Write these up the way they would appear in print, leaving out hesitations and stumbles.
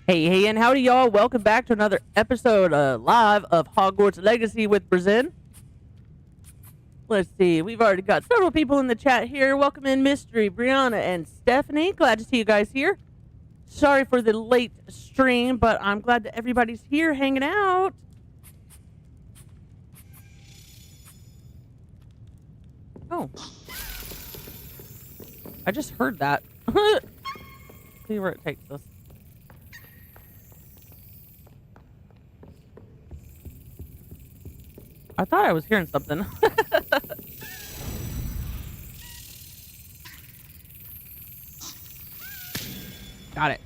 Hey, and howdy, y'all. Welcome back to another episode live of Hogwarts Legacy with Brizzyne. Let's see. We've already got several people in the chat here. Welcome in Mystery, Brianna, and Stephanie. Glad to see you guys here. Sorry for the late stream, but I'm glad that everybody's here hanging out. Oh. I just heard that. See where it takes us. I thought I was hearing something. Got it.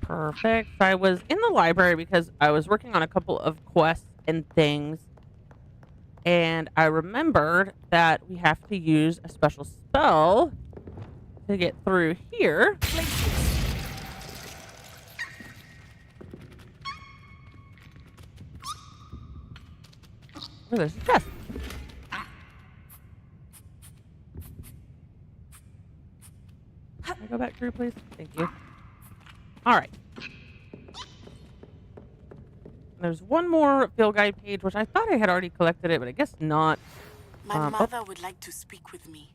Perfect. I was in the library because I was working on a couple of quests and things. And I remembered that we have to use a special spell to get through here. Oh, there's a chest. Can I go back through, please? Thank you. All right. There's one more field guide page, which I thought I had already collected it, but I guess not. My mother would like to speak with me.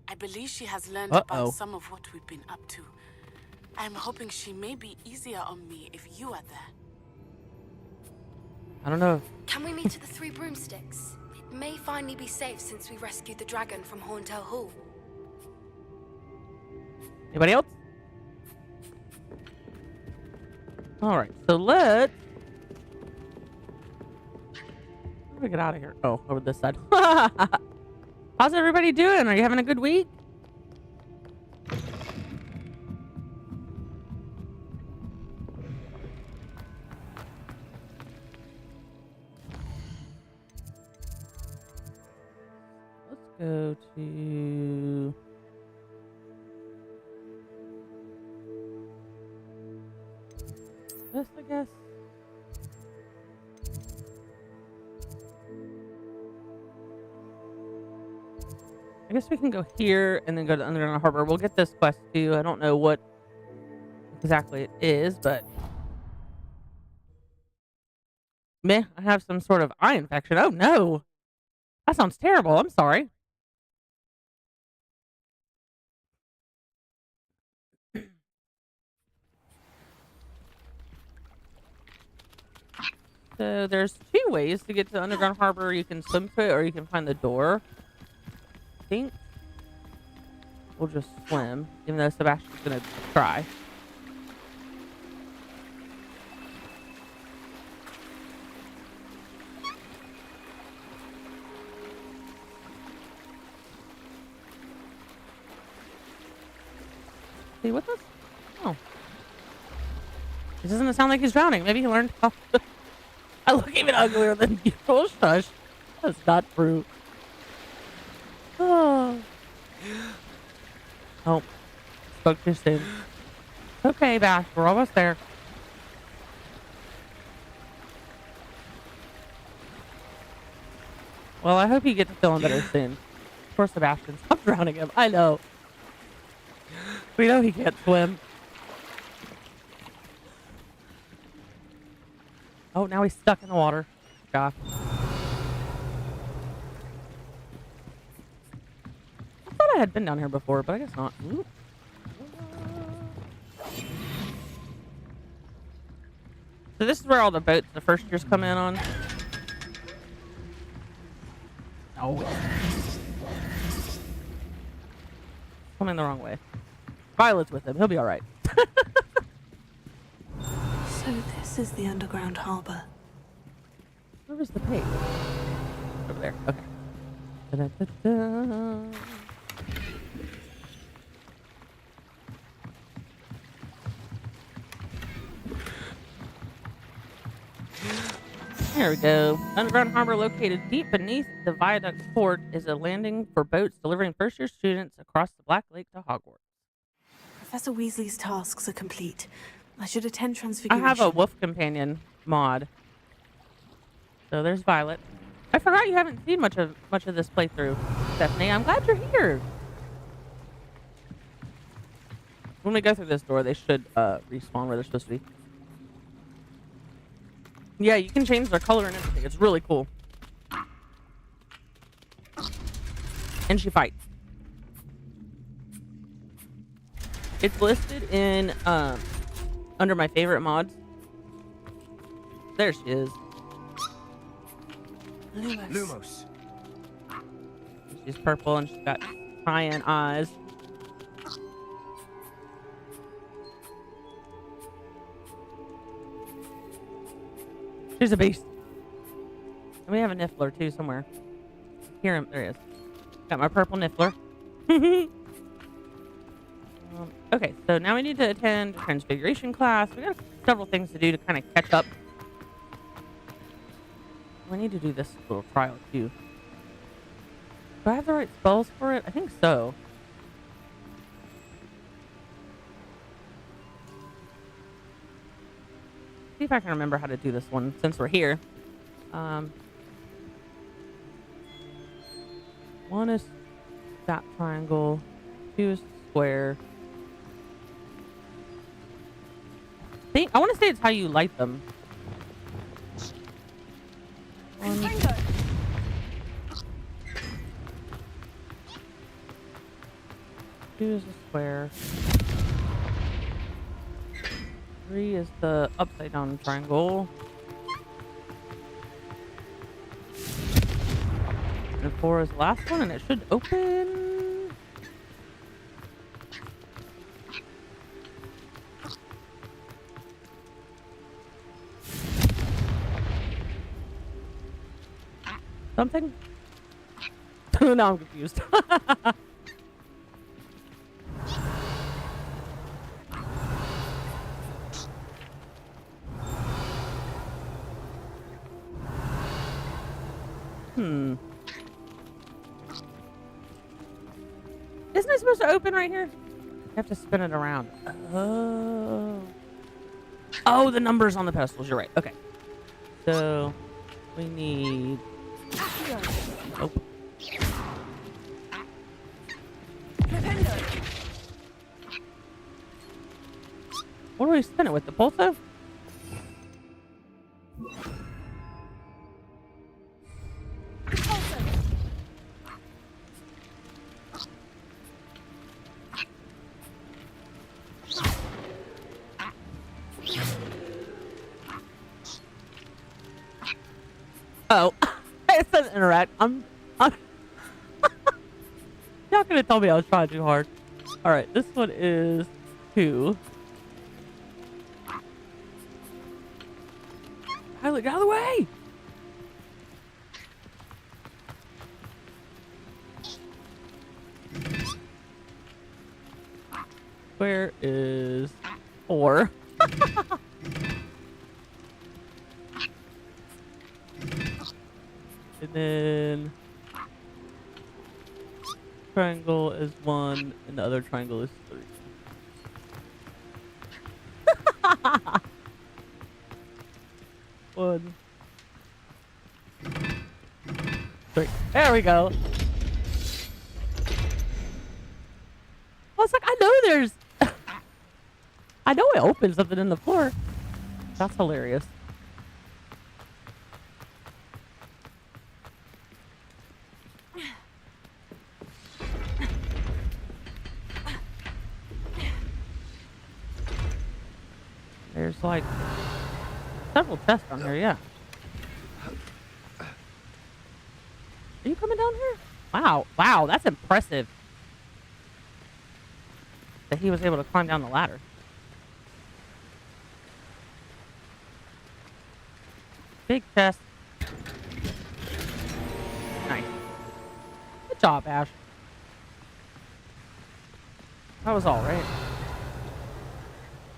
I believe she has learned about some of what we've been up to. I'm hoping she may be easier on me if you are there. I don't know. Can we meet at the Three Broomsticks? It may finally be safe since we rescued the dragon from Horntail Hall. Anybody else? All right, so let's get out of here. Oh, over this side. How's everybody doing? Are you having a good week? Let's go to this, I guess. I guess we can go here and then go to Underground Harbor. We'll get this quest too. I don't know what exactly it is, but meh, I have some sort of eye infection. Oh no. That sounds terrible. I'm sorry. So there's two ways to get to Underground Harbor. You can swim to it or you can find the door. I think we'll just swim, even though Sebastian's gonna try. See with us? Oh. This doesn't sound like he's drowning. Maybe he learned how to... I look even uglier than usual. Shush. That's not true. Oh. Oh. Spoke too soon. Okay, Bash. We're almost there. Well, I hope he gets feeling better soon. Poor Sebastian. Stop drowning him. I know. We know he can't swim. Oh, now he's stuck in the water. Gosh. I thought I had been down here before, but I guess not. Ooh. So this is where all the boats the first years come in on. Oh. Coming the wrong way. Violet's with him. He'll be all right. So this is the underground harbor. Where was the page? Over there. Okay. Da-da-da-da. There we go. Underground harbor located deep beneath the viaduct port is a landing for boats delivering first-year students across the Black Lake to Hogwarts. Professor Weasley's tasks are complete. I should attend I Transfiguration. have a wolf companion mod. So there's Violet. I forgot you haven't seen much of this playthrough, Stephanie. I'm glad you're here. When we go through this door, they should respawn where they're supposed to be. Yeah, you can change their color and everything. It's really cool. And she fights. It's listed in under my favorite mods. There she is. Lumos. She's purple and she's got cyan eyes. She's a beast. And we have a Niffler too somewhere. Hear him. There he is. Got my purple Niffler. Okay, so now we need to attend a transfiguration class. We got several things to do to kind of catch up. We need to do this little trial too. Do I have the right spells for it? I think so. See if I can remember how to do this one since we're here. One is that triangle, two is square. I want to say it's how you light them. Two is a square. Three is the upside down triangle. And four is the last one, and it should open. Something? Now I'm confused. Isn't it supposed to open right here? I have to spin it around. Oh, the numbers on the pedestals. You're right. Okay. So we need. Oh. What do we spin it with? The pulso? Oh, it says interact. I'm not gonna tell me I was trying too hard. All right, this one is 2. Pilot, get out of the way! Where is 4? And then triangle is 1 and the other triangle is 3. One, 3. There we go. I was like, I know there's I know it opens something in the floor. That's hilarious. There's like several chests on here, yeah. Are you coming down here? Wow, wow, that's impressive. That he was able to climb down the ladder. Big chest. Nice. Good job, Ash. That was all, right?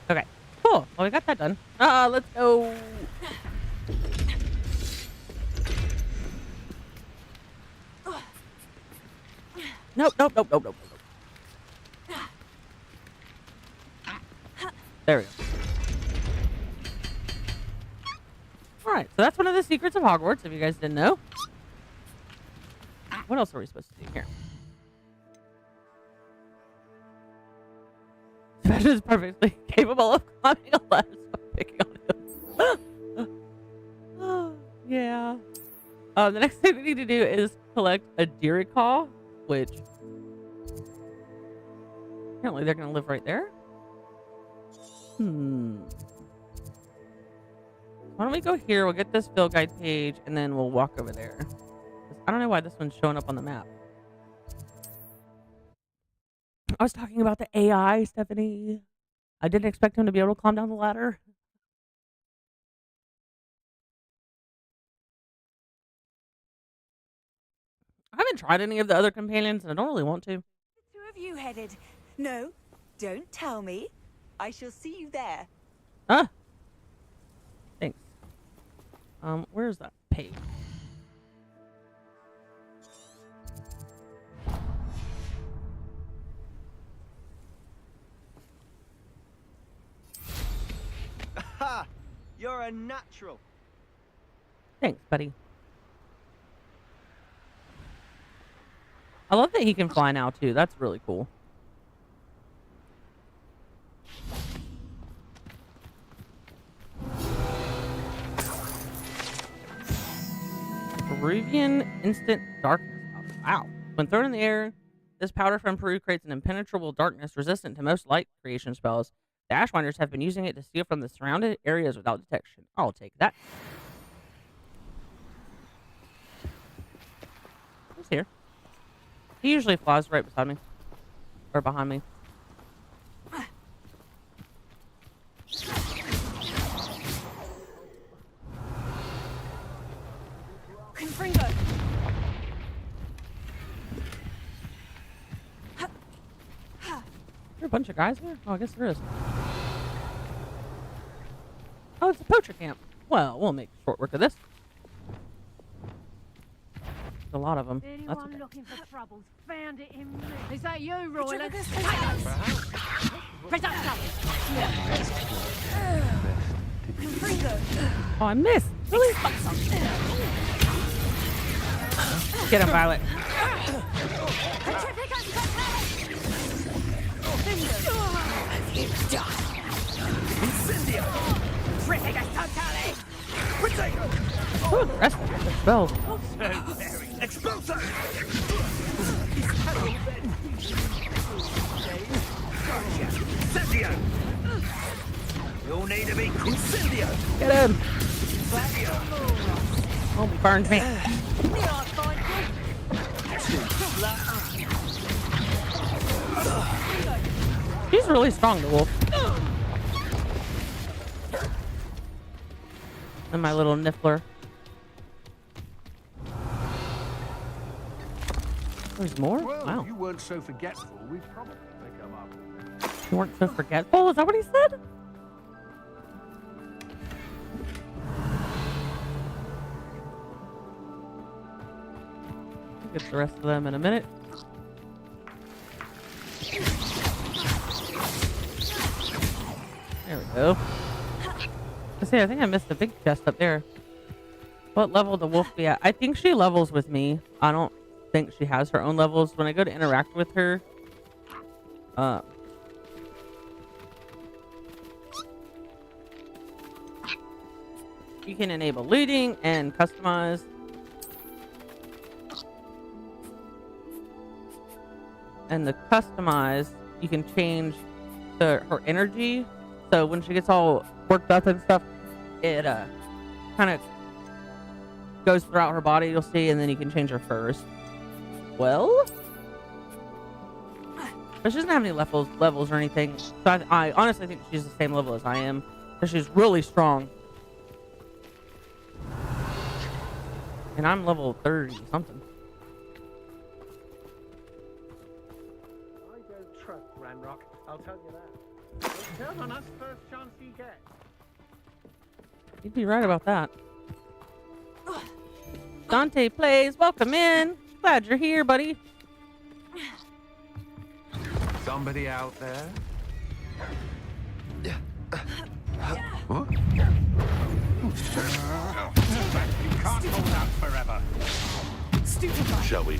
Okay. Cool. Well, we got that done. Let's go. Nope, nope, nope, nope, nope, nope. There we go. Alright, so that's one of the secrets of Hogwarts, if you guys didn't know. What else are we supposed to do here? is perfectly capable of climbing a ladder, so picking on him. Yeah. The next thing we need to do is collect a Diricaw, which apparently they're going to live right there. Why don't we go here? We'll get this field guide page, and then we'll walk over there. I don't know why this one's showing up on the map. I was talking about the AI, Stephanie. I didn't expect him to be able to climb down the ladder. I haven't tried any of the other companions, and I don't really want to. The two of you headed? No, don't tell me. I shall see you there. Ah. Thanks. Where's that page? Aha! You're a natural. Thanks, buddy. I love that he can fly now, too. That's really cool. Peruvian instant darkness powder. Wow. When thrown in the air, this powder from Peru creates an impenetrable darkness resistant to most light creation spells. The Ashwinders have been using it to steal from the surrounded areas without detection. I'll take that. Who's here? He usually flies right beside me. Or behind me. Confringo. There are a bunch of guys here? Oh, I guess there is. Oh, it's a poacher camp. Well, we'll make short work of this. There's a lot of them. Anyone That's okay. looking for troubles found it in me. Is that you, Royler? Oh, I missed. Really? Get him, Violet. Oh, the rest of the spells. Exploso! Incendio! You'll need to be Incendio! Get him! Oh, he burned me. He's really strong, the wolf. And my little niffler. There's more? Well, Wow. if you weren't so forgetful, we'd probably pick them up. You weren't so forgetful? Is that what he said? I'll get the rest of them in a minute. There we go. Let's see, I think I missed the big chest up there. What level would the wolf be at? I think she levels with me. I don't think she has her own levels. When I go to interact with her, you can enable looting and customize. And the customize, you can change her energy. So when she gets all worked up and stuff, it kind of goes throughout her body, you'll see, and then you can change her furs. Well, but she doesn't have any levels or anything. So I honestly think she's the same level as I am, because she's really strong. And I'm level 30 something. I don't trust Ranrock, I'll tell you that. Count on us first chance you get. You'd be right about that. Dante plays. Welcome in. Glad you're here, buddy. Somebody out there? What? You can't hold out forever. Shall we?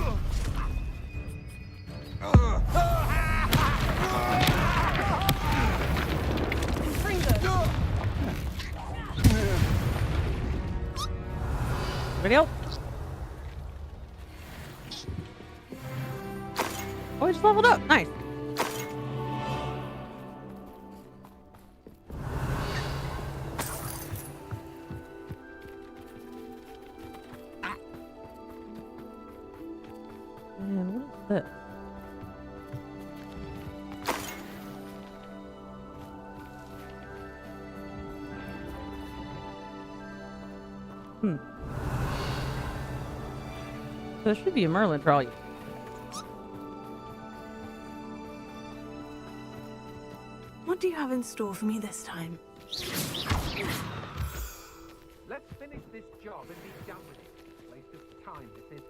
Anybody else? Oh, he just leveled up. Nice. Man, what is this? So there should be a Merlin for all you. What do you have in store for me this time? Let's finish this job and be done with it. Waste of time, this is.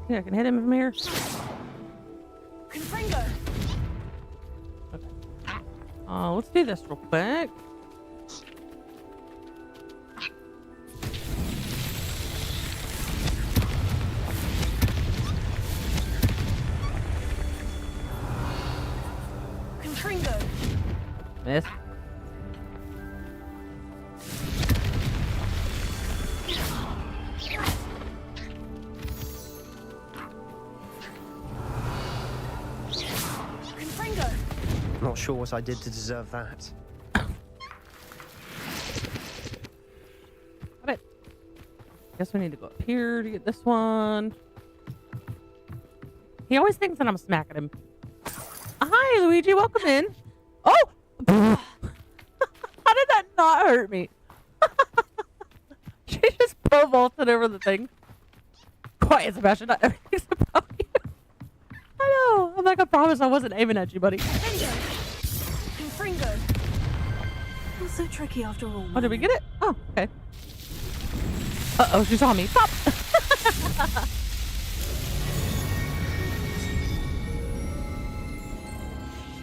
Yeah, I can hit him from here. Confringo! Okay. Let's do this real quick. Confringo! Miss. Confringo! Not sure what I did to deserve that. Got it. Guess we need to go up here to get this one. He always thinks that I'm smacking him. Hi, Luigi. Welcome in. Oh! How did that not hurt me? She just pole vaulted over the thing. Quiet, Sebastian. Not everything's about you. I know. I'm like, I promise I wasn't aiming at you, buddy. Confringo! Not so tricky after all. Oh, did we get it? Oh, okay. Uh-oh, she saw me. Stop!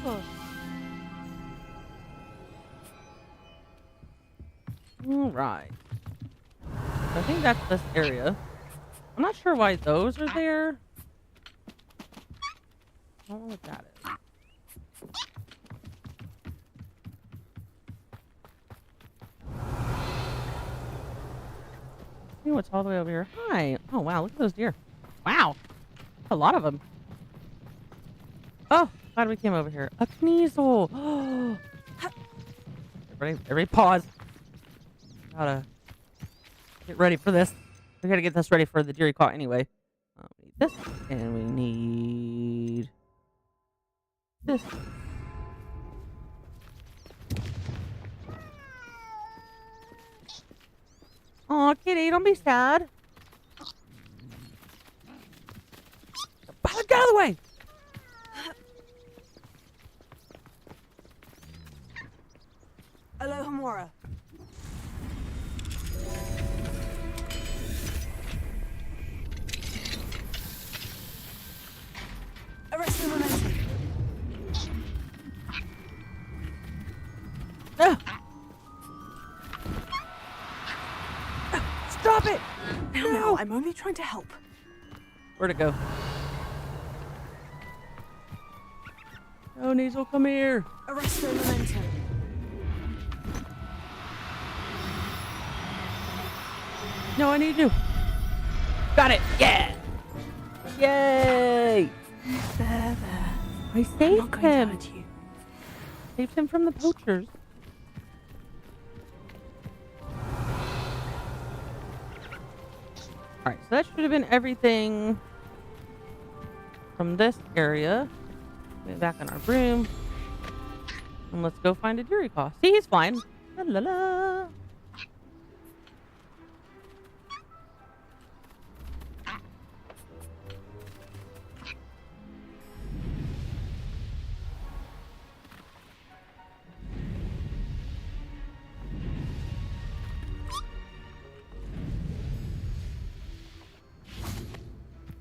Oh. All right. I think that's this area. I'm not sure why those are there. I don't know what that is. See what's all the way over here. Hi. Oh, wow. Look at those deer. Wow. A lot of them. Oh, glad we came over here. A Kneasel. Everybody pause. Gotta get ready for this. We gotta get this ready for the deer you caught anyway. We need this, and we need this. Aw, kitty, don't be sad. Get out of the way! Aloha Mora. Arrest the momentum. Stop it! No, I'm only trying to help. Where'd it go? Oh, Kneasel, come here. Arrest the momentum. No, I need you. Got it. Yeah. Yay. There. I I'm saved not going to him. hurt you. Saved him from the poachers. Alright, so that should have been everything from this area. Get back on our broom. And let's go find a Duriclaw. See, he's flying. La la la.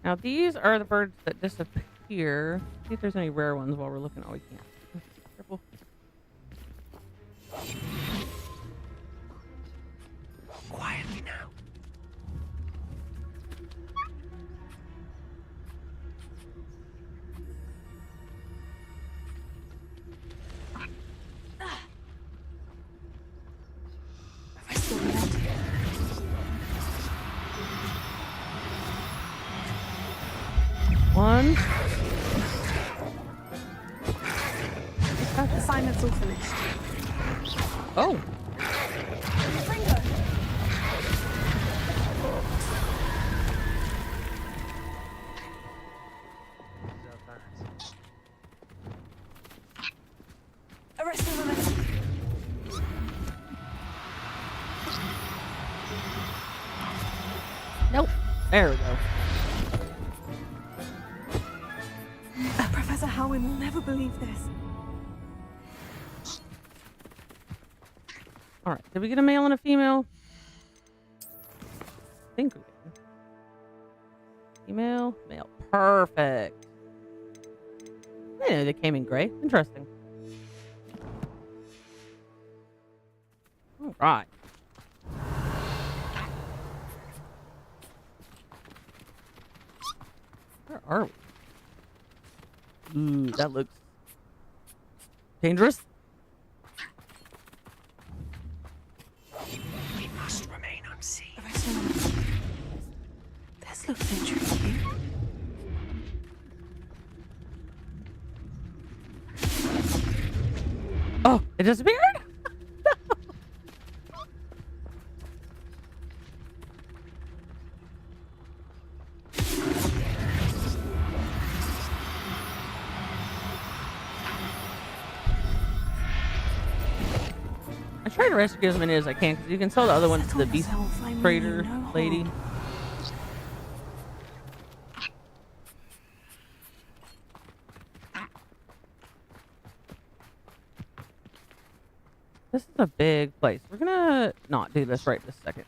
Now these are the birds that disappear. See if there's any rare ones while we're looking. Oh, we can't. Careful. Quietly now. one. Assignment's all finished. Oh. Arrest the momentum. Nope. There we go. Professor Howin will never believe this. All right. Did we get a male and a female? I think we did. Female, male. Perfect. Yeah, they came in gray. Interesting. All right. Where are we? Ooh, that looks dangerous. We must remain unseen. Arrest the momentum. This looks intriguing. Oh, it disappeared? I try to rescue as many as I can because you can sell the other ones to the beast trader lady. This is a big place. We're gonna not do this right this second.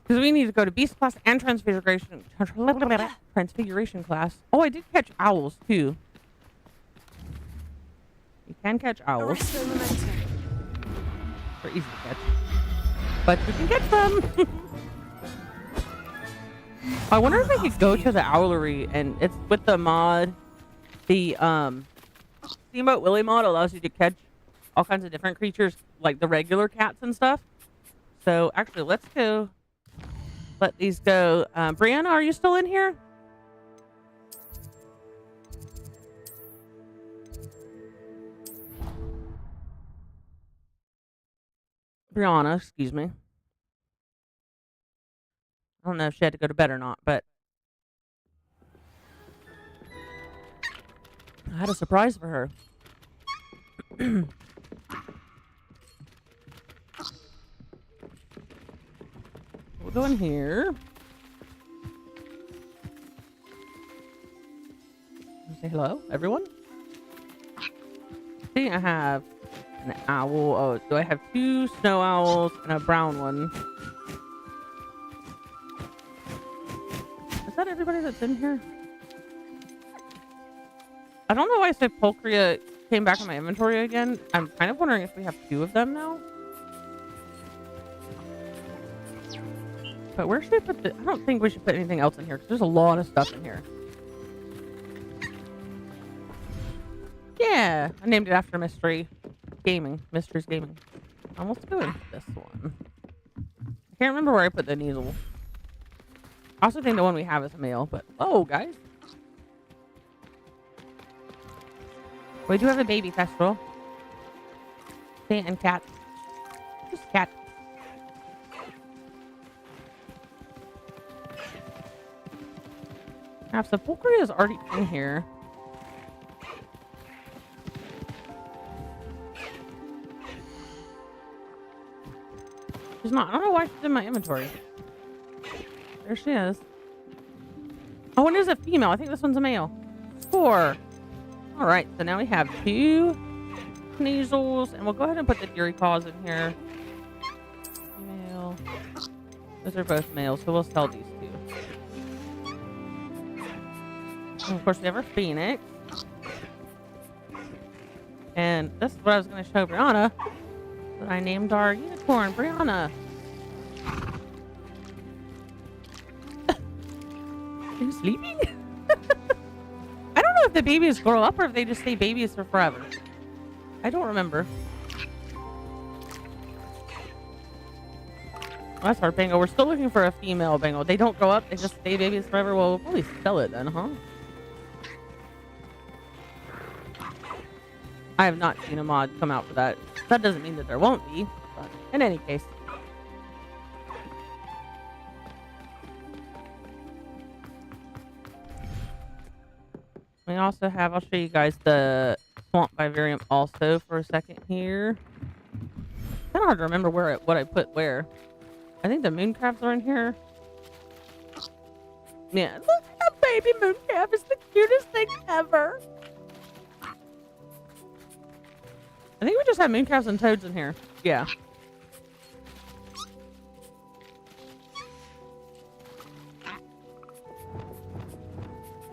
Because we need to go to beast class and transfiguration class. Oh, I did catch owls too. You can catch owls. Arrest the momentum. They're easy to catch. But you can catch them. I wonder if I could go to the owlery and it's with the mod. The Steamboat Willie mod allows you to catch all kinds of different creatures like the regular cats and stuff. So actually let's go let these go. Brianna, are you still in here? Brianna, excuse me. I don't know if she had to go to bed or not, but I had a surprise for her. We'll go in here. Say hello, everyone. See, I have an owl. Oh, do I have 2 snow owls and a brown one? Is that everybody that's in here? I don't know why Sepulchria came back in my inventory again. I'm kind of wondering if we have 2 of them now. But where should we put the... I don't think we should put anything else in here because there's a lot of stuff in here. Yeah, I named it after Mystery's Gaming. Let's go into this one. I can't remember where I put the needle. I also think the one we have is a male, but... Oh, guys. We do have a baby festival. And cat. Just cat. Now, if Sepulchria is already in here. She's not. I don't know why she's in my inventory. There she is. Oh, and there's a female. I think this one's a male. 4. All right. So now we have 2 Kneasels, and we'll go ahead and put the Fury Paws in here. Male. Those are both males, so we'll sell these 2. And of course, we have our Phoenix. And this is what I was going to show Brianna. That I named our unicorn, Brianna. Are you sleeping? I don't know if the babies grow up or if they just stay babies for forever. I don't remember. That's our Bengal. We're still looking for a female Bengal. They don't grow up. They just stay babies forever. Well, we'll probably sell it then, huh? I have not seen a mod come out for that. That doesn't mean that there won't be, but in any case. We also have, I'll show you guys the Swamp Vivarium also for a second here. Kind of hard to remember what I put where. I think the moon crabs are in here. Yeah, look, a baby moon crab is the cutest thing ever. I think we just have moon crabs and toads in here. Yeah.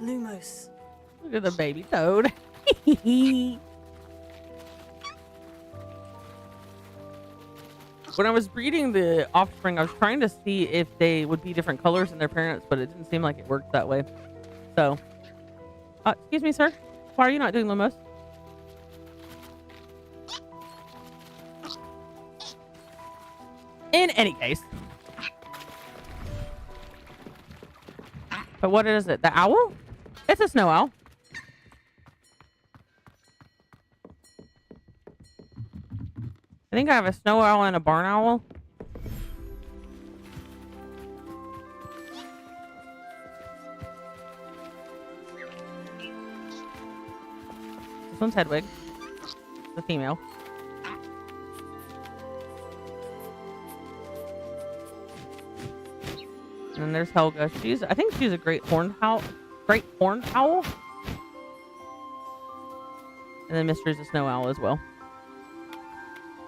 Lumos. Look at the baby toad. When I was breeding the offspring, I was trying to see if they would be different colors than their parents, but it didn't seem like it worked that way. So, excuse me, sir. Why are you not doing Lumos? In any case. But what is it? The owl? It's a snow owl. I think I have a snow owl and a barn owl. This one's Hedwig. The female. And then there's Helga. I think she's a great horned owl. And then Mystery's a snow owl as well.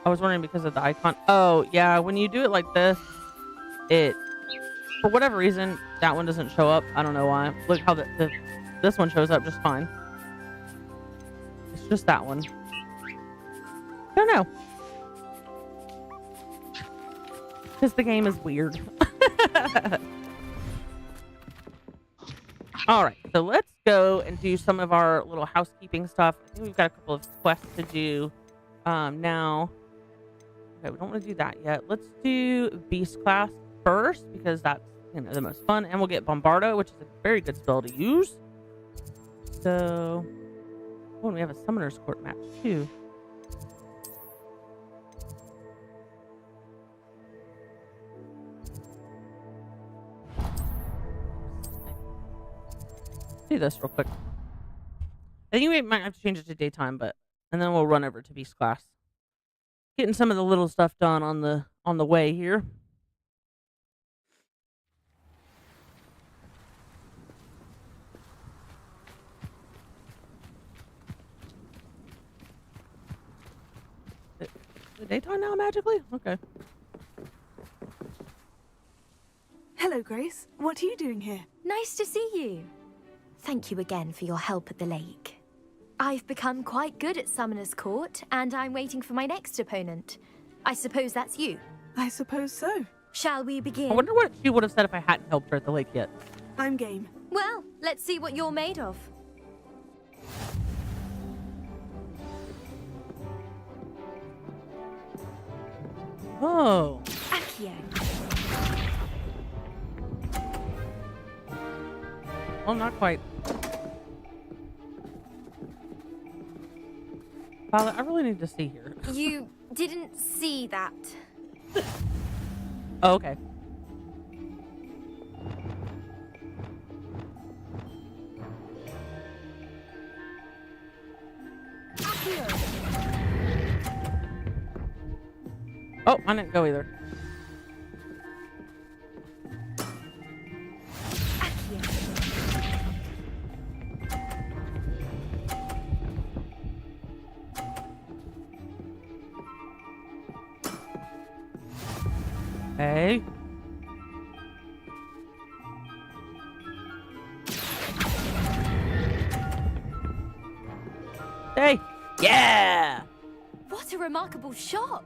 I was wondering because of the icon. Oh, yeah. When you do it like this, for whatever reason, that one doesn't show up. I don't know why. Look how this one shows up just fine. It's just that one. I don't know. Because the game is weird. All right. So let's go and do some of our little housekeeping stuff. I think we've got a couple of quests to do now. Okay, we don't want to do that yet. Let's do Beast class first because that's the most fun, and we'll get Bombardo, which is a very good spell to use. So, oh, and we have a Summoner's Court match too. Let's do this real quick. I think we might have to change it to daytime, and then we'll run over to Beast class. Getting some of the little stuff done on the way here. Is it daytime now magically? Okay. Hello, Grace. What are you doing here? Nice to see you. Thank you again for your help at the lake. I've become quite good at Summoner's Court, and I'm waiting for my next opponent. I suppose that's you. I suppose so. Shall we begin? I wonder what she would have said if I hadn't helped her at the lake yet. I'm game. Well, let's see what you're made of. Oh. Accio. Well, not quite. Violet, I really need to see here. You didn't see that. Oh, okay. Oh, I didn't go either. Okay. Hey! Yeah! What a remarkable shot!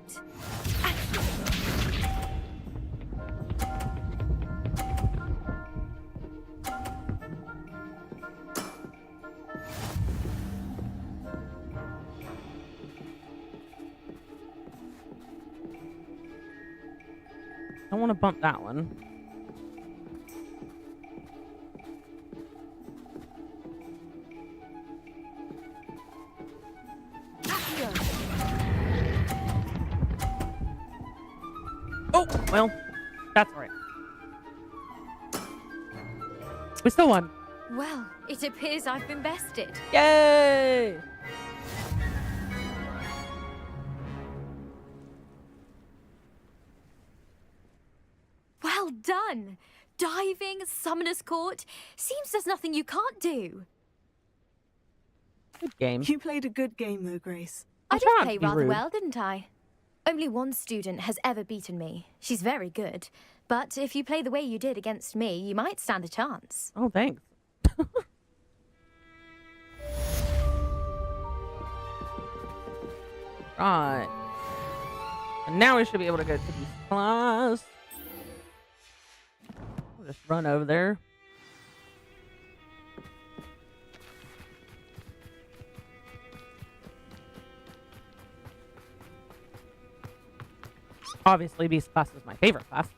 I want to bump that one. Oh, well, that's all right. We still won. Well, it appears I've been bested. Yay! Well done! Diving, Summoner's Court. Seems there's nothing you can't do. Good game. You played a good game, though, Grace. I I did tried play to be rather rude. well, didn't I? Only one student has ever beaten me. She's very good. But if you play the way you did against me, you might stand a chance. Oh, thanks. Right. And now we should be able to go to this class. We'll just run over there. Obviously, Beast class is my favorite class.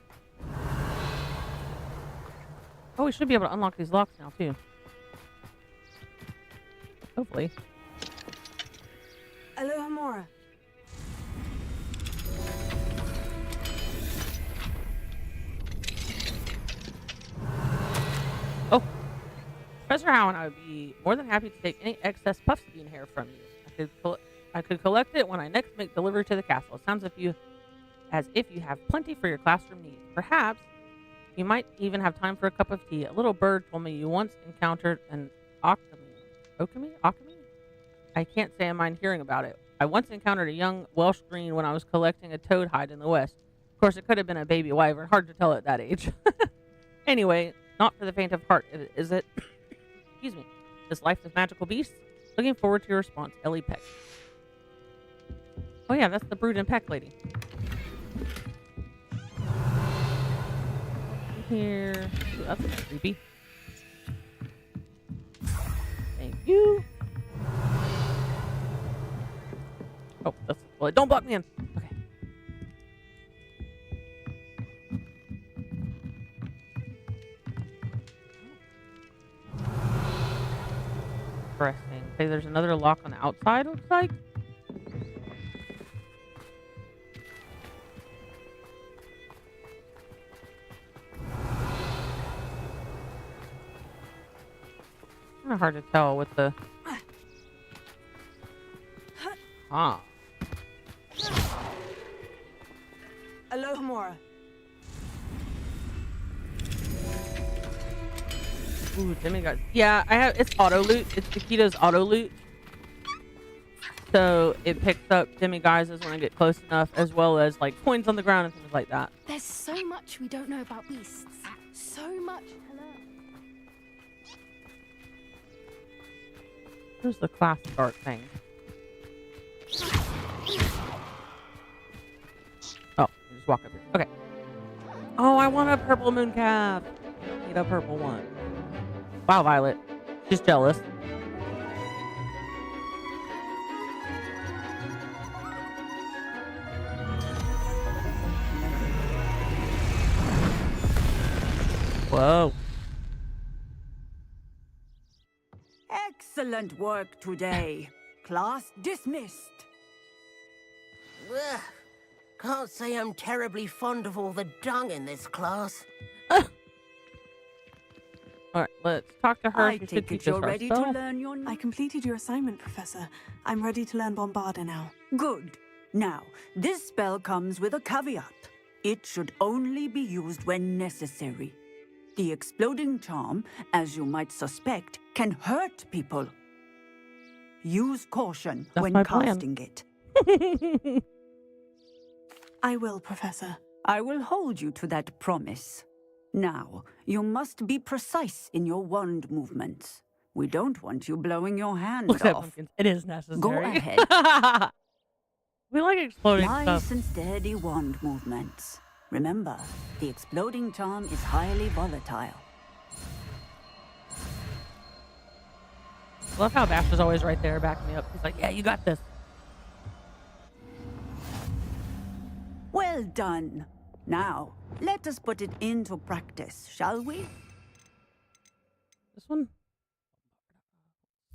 Oh, we should be able to unlock these locks now, too. Hopefully. Aloha Mora. Oh. Professor Howe and I would be more than happy to take any excess puffskein hair from you. I could collect it when I next make delivery to the castle. It sounds as if you have plenty for your classroom needs. Perhaps you might even have time for a cup of tea. A little bird told me you once encountered an Okami? I can't say I mind hearing about it. I once encountered a young Welsh green when I was collecting a toad hide in the west. Of course, it could have been a baby wyvern. Hard to tell at that age. Anyway, not for the faint of heart, is it? Excuse me. This life of magical beasts? Looking forward to your response, Ellie Peck. Oh yeah, that's the Brood and Peck lady. Here. Ooh, that's a bit creepy. Thank you. Oh, that's well. Don't block me in. Okay. Interesting. Okay, there's another lock on the outside. Looks like. Kind of hard to tell with the. Ah. Aloha Mora. Ooh, demigod. Yeah, I have. It's auto loot. It's Dekita's auto loot. So it picks up demiguises when I get close enough, as well as like coins on the ground and things like that. There's so much we don't know about beasts. So much. Hello. Where's the class start thing? Oh, you just walk up here. Okay. Oh, I want a purple moon cap. Need a purple one. Wow, Violet. She's jealous. Whoa. Excellent work today. Class dismissed. Ugh. Can't say I'm terribly fond of all the dung in this class. All right, let's talk to her. I She should take teach it us you're our ready to spell. learn your... I completed your assignment, Professor. I'm ready to learn Bombarda now. Good. Now, this spell comes with a caveat. It should only be used when necessary. The exploding charm, as you might suspect, can hurt people. Use caution That's when my plan. casting it. I will, Professor. I will hold you to that promise. Now, you must be precise in your wand movements. We don't want you blowing your hand Looks at off. pumpkins. It is necessary. Go ahead. We like exploding Nice stuff. and steady wand movements. Remember, the exploding charm is highly volatile. I love how Bash is always right there backing me up. He's like, yeah, you got this. Well done. Now, let us put it into practice, shall we? This one?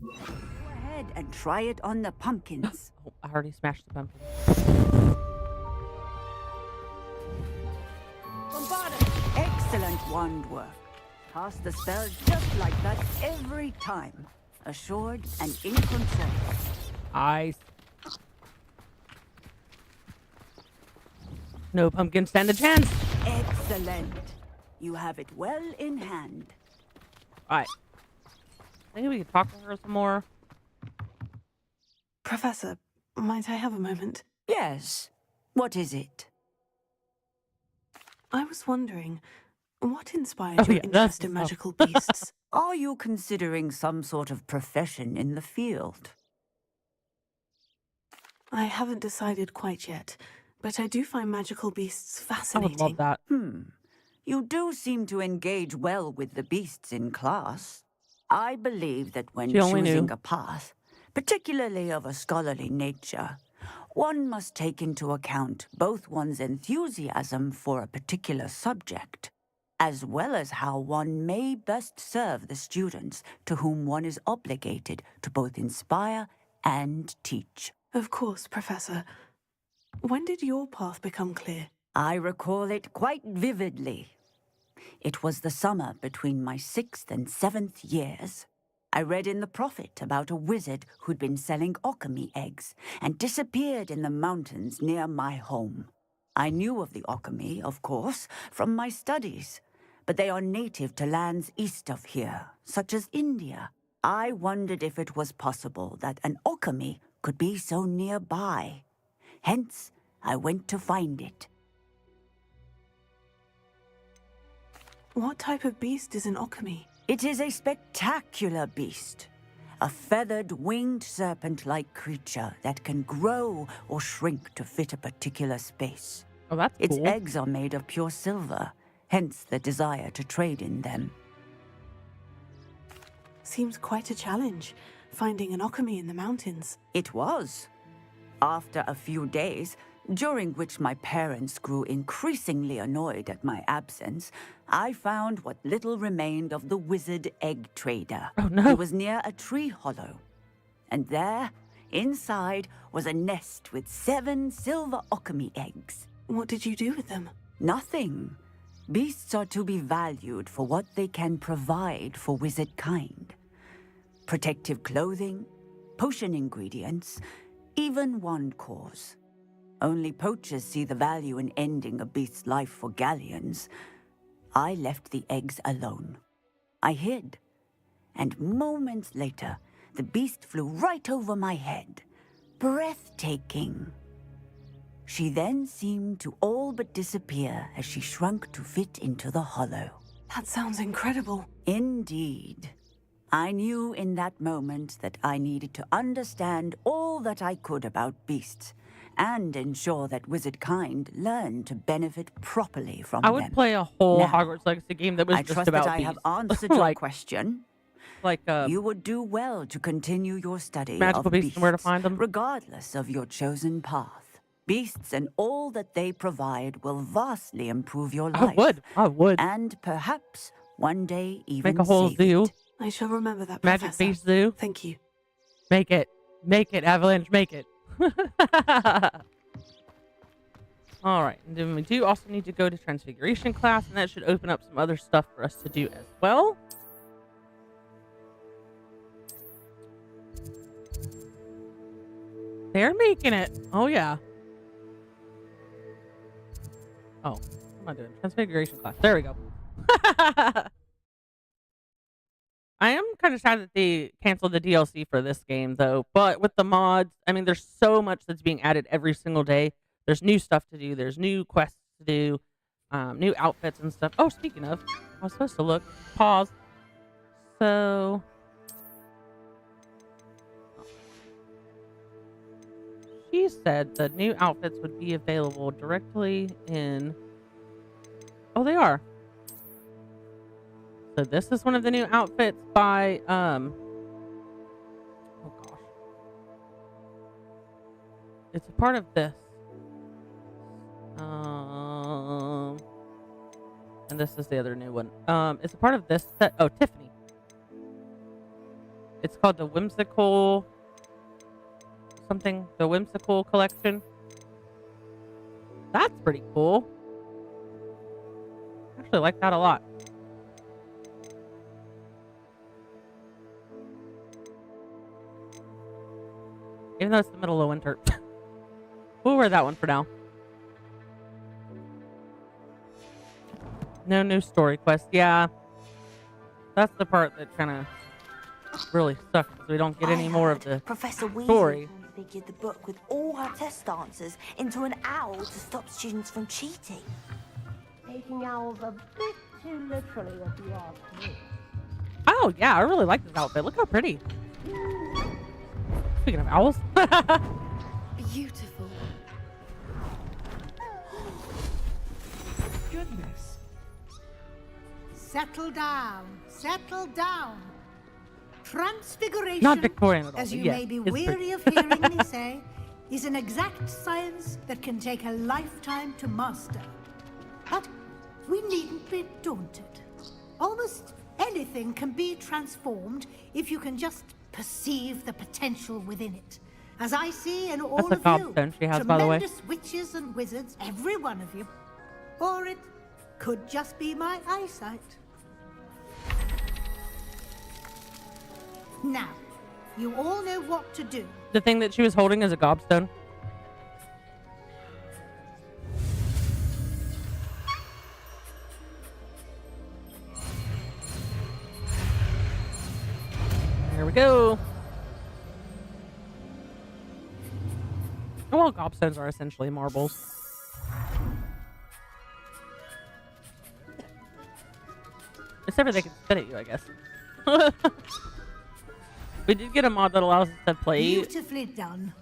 Go ahead and try it on the pumpkins. Oh, I already smashed the pumpkin. Excellent wand work. Pass the spell just like that every time. Assured and in control. Ice. No pumpkin stand a chance. Excellent. You have it well in hand. Alright. Maybe we could talk to her some more. Professor, might I have a moment? Yes. What is it? I was wondering, what inspired your that's interest in the stuff. magical beasts? Are you considering some sort of profession in the field? I haven't decided quite yet, but I do find magical beasts I fascinating. would love that. You do seem to engage well with the beasts in class. I believe that when She only choosing knew. a path, particularly of a scholarly nature, one must take into account both one's enthusiasm for a particular subject, as well as how one may best serve the students to whom one is obligated to both inspire and teach. Of course, Professor. When did your path become clear? I recall it quite vividly. It was the summer between my 6th and 7th years. I read in the Prophet about a wizard who'd been selling alchemy eggs and disappeared in the mountains near my home. I knew of the alchemy, of course, from my studies, but they are native to lands east of here, such as India. I wondered if it was possible that an alchemy could be so nearby. Hence, I went to find it. What type of beast is an alchemy? It is a spectacular beast. A feathered, winged serpent-like creature that can grow or shrink to fit a particular space. Oh, that's Its cool. eggs are made of pure silver, hence the desire to trade in them. Seems quite a challenge, finding an alchemy in the mountains. It was. After a few days, during which my parents grew increasingly annoyed at my absence, I found what little remained of the wizard egg trader. Oh, no. It was near a tree hollow. And there, inside, was a nest with 7 silver alchemy eggs. What did you do with them? Nothing. Beasts are to be valued for what they can provide for wizard kind. Protective clothing, potion ingredients, even wand cores. Only poachers see the value in ending a beast's life for galleons. I left the eggs alone. I hid. And moments later, the beast flew right over my head. Breathtaking. She then seemed to all but disappear as she shrunk to fit into the hollow. That sounds incredible. Indeed. I knew in that moment that I needed to understand all that I could about beasts and ensure that wizard kind learned to benefit properly from I them. would play a whole Now, Hogwarts Legacy game that was I just trust about that I beasts. have answered your Like- question. Like You would do well to continue your study magical of beasts and where to find them. regardless of your chosen path. Beasts and all that they provide will vastly improve your life. I would. And perhaps one day even Make a whole save zoo. it. I shall remember that, Magic Professor. Beast Zoo. Thank you. Make it, Avalanche, make it. All right, and then we do also need to go to Transfiguration class, and that should open up some other stuff for us to do as well. They're making it. Oh, yeah. Oh, what am I doing? Transfiguration class. There we go. I am kind of sad that they canceled the DLC for this game, though. But with the mods, I mean, there's so much that's being added every single day. There's new stuff to do. There's new quests to do. New outfits and stuff. Oh, speaking of, I was supposed to look. Pause. So... she said the new outfits would be available directly in... Oh, they are. So this is one of the new outfits by, oh gosh. It's a part of this. And this is the other new one. It's a part of this set. Oh, Tiffany. It's called the Whimsical something. The Whimsical Collection. That's pretty cool. I actually like that a lot. Even though it's the middle of winter. We'll wear that one for now. No new story quest. Yeah. That's the part that kind of really sucks. We don't get any more of the Professor story. Weasley figured the book with all her test answers into an owl to stop students from cheating. Taking owls a bit too literally, if you ask me. Oh, yeah. I really like this outfit. Look how pretty. Speaking of owls. Beautiful. Goodness. Settle down. Settle down. Transfiguration, Not Victorian at all. as you yeah, may be it's weary of hearing me say, is an exact science that can take a lifetime to master. But we needn't be daunted. Almost anything can be transformed if you can just perceive the potential within it. As I see in all That's a of you, gobstone she has, by the way. tremendous witches and wizards, every one of you. Or it could just be my eyesight. Now, you all know what to do. The thing that she was holding is a gobstone. There we go. Well, gobstones are essentially marbles. Except for they can spit at you, I guess. We did get a mod that allows us to play Beautifully done.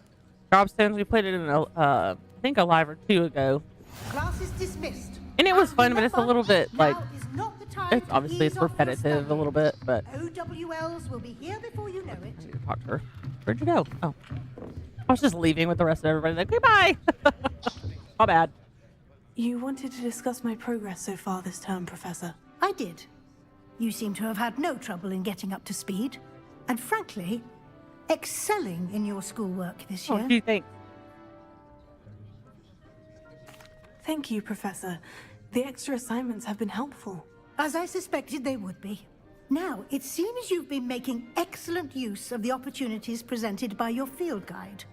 gobstones. We played it in I think a live or two ago. Class is dismissed. And it was fun, but it's a little bit like, Now is not the time it's to obviously ease it's off your repetitive a little bit, but OWLs will be here before you know it. I need to talk to her. Where'd you go? Oh. I was just leaving with the rest of everybody. Like, goodbye. My bad. You wanted to discuss my progress so far this term, Professor. I did. You seem to have had no trouble in getting up to speed. And frankly, excelling in your schoolwork this year. What do you think? Thank you, Professor. The extra assignments have been helpful. As I suspected they would be. Now, it seems you've been making excellent use of the opportunities presented by your field guide.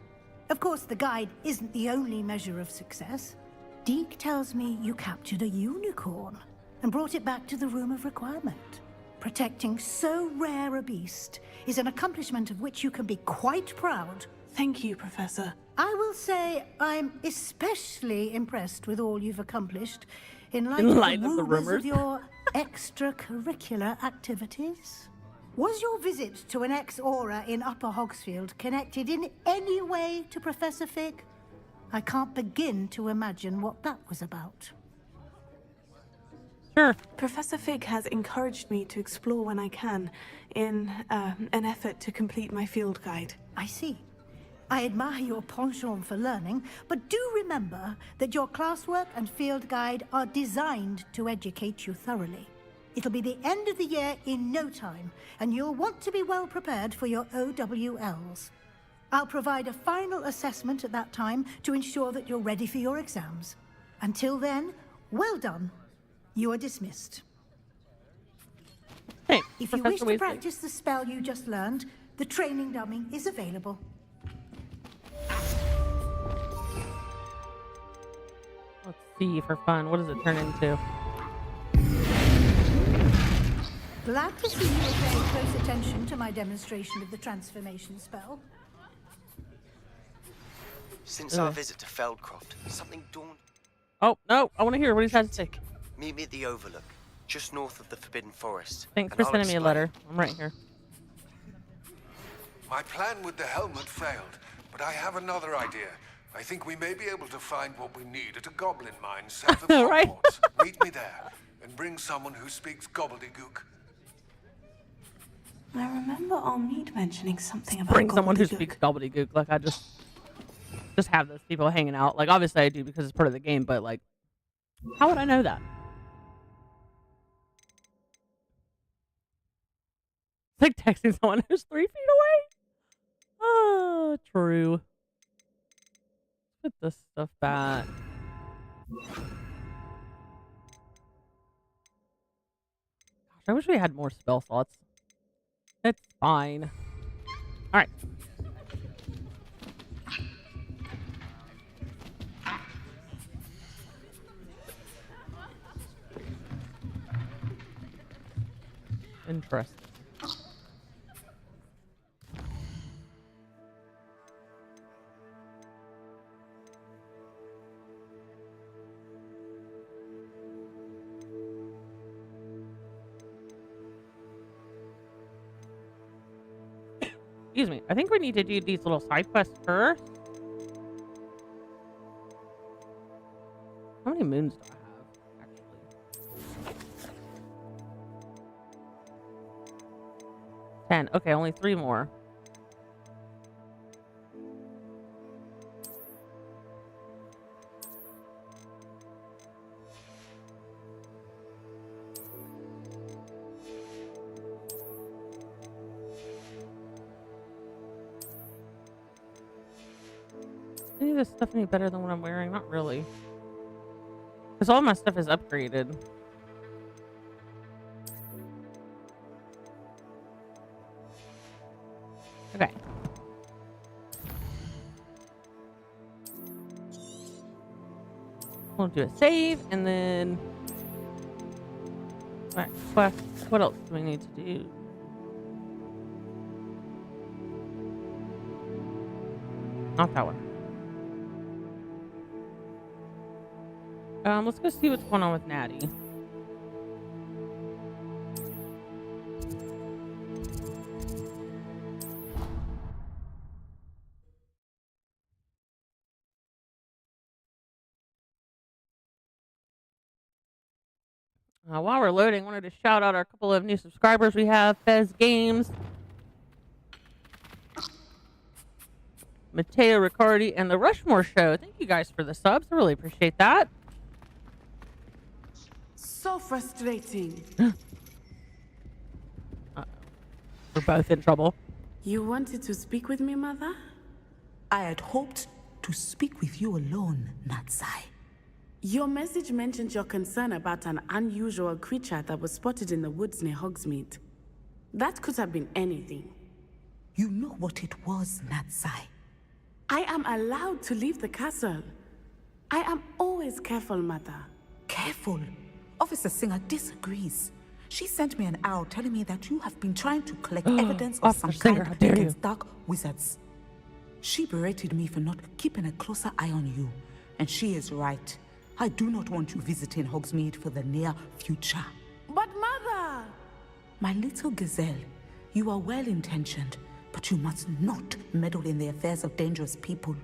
Of course, the guide isn't the only measure of success. Deke tells me you captured a unicorn and brought it back to the Room of Requirement. Protecting so rare a beast is an accomplishment of which you can be quite proud. Thank you, Professor. I will say I'm especially impressed with all you've accomplished in light of the rumors of your extracurricular activities. Was your visit to an ex-aura in Upper Hogsfield connected in any way to Professor Fig? I can't begin to imagine what that was about. Sure. Professor Fig has encouraged me to explore when I can in an effort to complete my field guide. I see. I admire your penchant for learning, but do remember that your classwork and field guide are designed to educate you thoroughly. It'll be the end of the year in no time, and you'll want to be well prepared for your OWLs. I'll provide a final assessment at that time to ensure that you're ready for your exams. Until then, well done. You are dismissed. Hey, if you wish to practice the spell you just learned, the training dummy is available. Let's see for fun. What does it turn into? Glad to see you were paying close attention to my demonstration of the transformation spell. Since our visit to Feldcroft, something dawned. Oh, no. I want to hear what he's had to say. Meet me at the Overlook, just north of the Forbidden Forest. Thanks for sending me a letter. I'm right here. My plan with the helmet failed, but I have another idea. I think we may be able to find what we need at a goblin mine south of Hogwarts. Right? Meet me there, and bring someone who speaks gobbledygook. I remember Almeid mentioning something about Bring someone who gobbledygook. speaks gobbledygook. Like, I just have those people hanging out. Like, obviously I do because it's part of the game, but like, how would I know that? It's like texting someone who's 3 feet away. Oh, true. Put this stuff back. Gosh, I wish we had more spell slots. It's fine. All right. Interesting. Excuse me. I think we need to do these little side quests first. How many moons do I have, actually? 10. Okay, only 3 more. Any of this stuff any better than what I'm wearing? Not really. Because all my stuff is upgraded. Okay. We'll do a save and then... Alright, what else do we need to do? Not that one. Let's go see what's going on with Natty. While we're loading, I wanted to shout out our couple of new subscribers we have. Fez Games, Matteo Riccardi, and the Rushmore Show. Thank you guys for the subs. I really appreciate that. So frustrating. We're both in trouble. You wanted to speak with me, Mother? I had hoped to speak with you alone, Natsai. Your message mentioned your concern about an unusual creature that was spotted in the woods near Hogsmeade. That could have been anything. You know what it was, Natsai. I am allowed to leave the castle. I am always careful, Mother. Careful? Officer Singer disagrees. She sent me an owl telling me that you have been trying to collect evidence of some kind against dark wizards. She berated me for not keeping a closer eye on you. And she is right. I do not want you visiting Hogsmeade for the near future. But Mother! My little gazelle, you are well-intentioned, but you must not meddle in the affairs of dangerous people.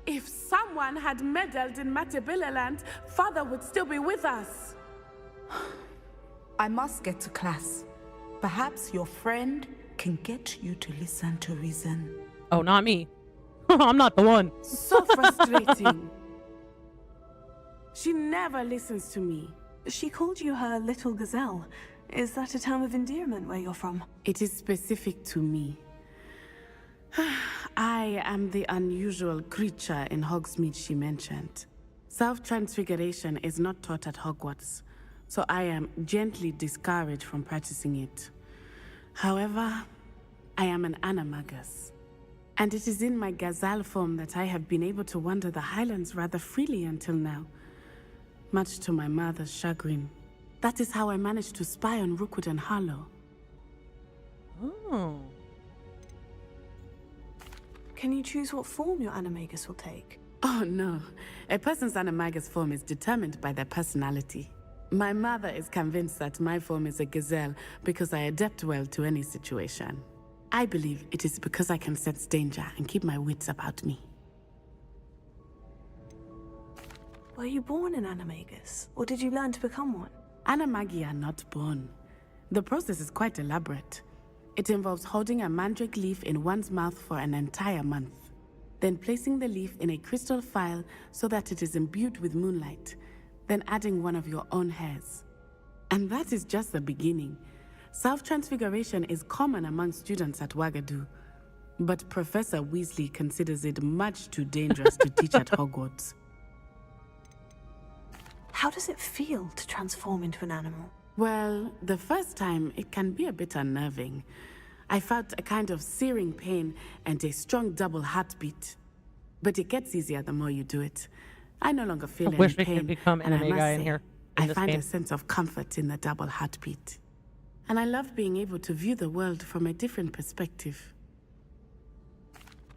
If someone had meddled in Matabeleland, Father would still be with us. I must get to class. Perhaps your friend can get you to listen to reason. Oh, not me. I'm not the one. So frustrating. She never listens to me. She called you her little gazelle. Is that a term of endearment where you're from? It is specific to me. I am the unusual creature in Hogsmeade she mentioned. Self-transfiguration is not taught at Hogwarts, so I am gently discouraged from practicing it. However, I am an animagus, and it is in my gazelle form that I have been able to wander the Highlands rather freely until now, much to my mother's chagrin. That is how I managed to spy on Rookwood and Harlow. Oh. Can you choose what form your animagus will take? Oh no, a person's animagus form is determined by their personality. My mother is convinced that my form is a gazelle because I adapt well to any situation. I believe it is because I can sense danger and keep my wits about me. Were you born an animagus, or did you learn to become one? Animagi are not born. The process is quite elaborate. It involves holding a mandrake leaf in one's mouth for an entire month, then placing the leaf in a crystal phial so that it is imbued with moonlight, then adding one of your own hairs. And that is just the beginning. Self-transfiguration is common among students at Wagadu, but Professor Weasley considers it much too dangerous to teach at Hogwarts. How does it feel to transform into an animal? Well, the first time it can be a bit unnerving. I felt a kind of searing pain and a strong double heartbeat. But it gets easier the more you do it. I no longer feel any wish we pain, could become and I anime must guy in say, here. I find a sense of comfort in the double heartbeat. And I love being able to view the world from a different perspective.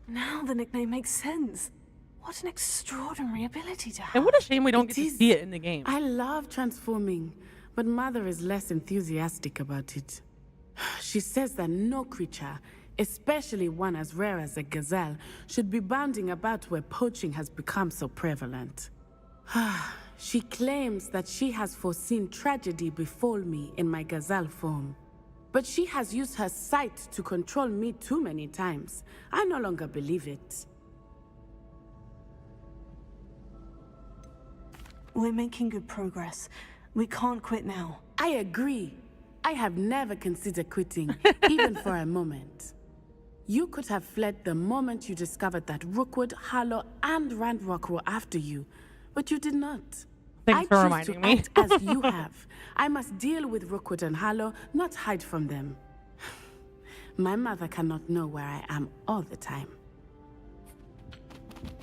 Now the nickname makes sense. What an extraordinary ability to have. And what a shame we don't get to see it in the game. I love transforming, but Mother is less enthusiastic about it. She says that no creature, especially one as rare as a gazelle, should be bounding about where poaching has become so prevalent. She claims that she has foreseen tragedy befall me in my gazelle form. But she has used her sight to control me too many times. I no longer believe it. We're making good progress. We can't quit now. I agree. I have never considered quitting, even for a moment. You could have fled the moment you discovered that Rookwood, Harlow, and Ranrock were after you, but you did not. Thanks for choose reminding to me. act as you have. I must deal with Rookwood and Harlow, not hide from them. My mother cannot know where I am all the time.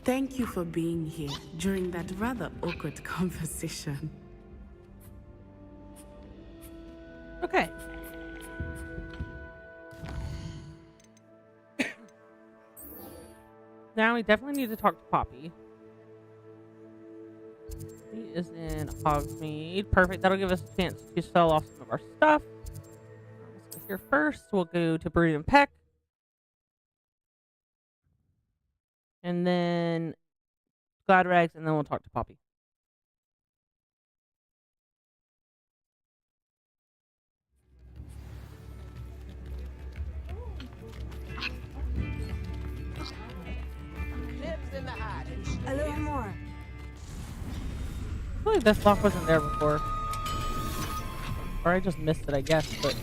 Thank you for being here during that rather awkward conversation. Okay. Now we definitely need to talk to Poppy. He is in Hogsmeade. Perfect. That'll give us a chance to sell off some of our stuff. Let's go here first. We'll go to Breed and Peck. And then Glad Rags, and then we'll talk to Poppy. A little more. I feel like this lock wasn't there before. Or I just missed it, I guess, but...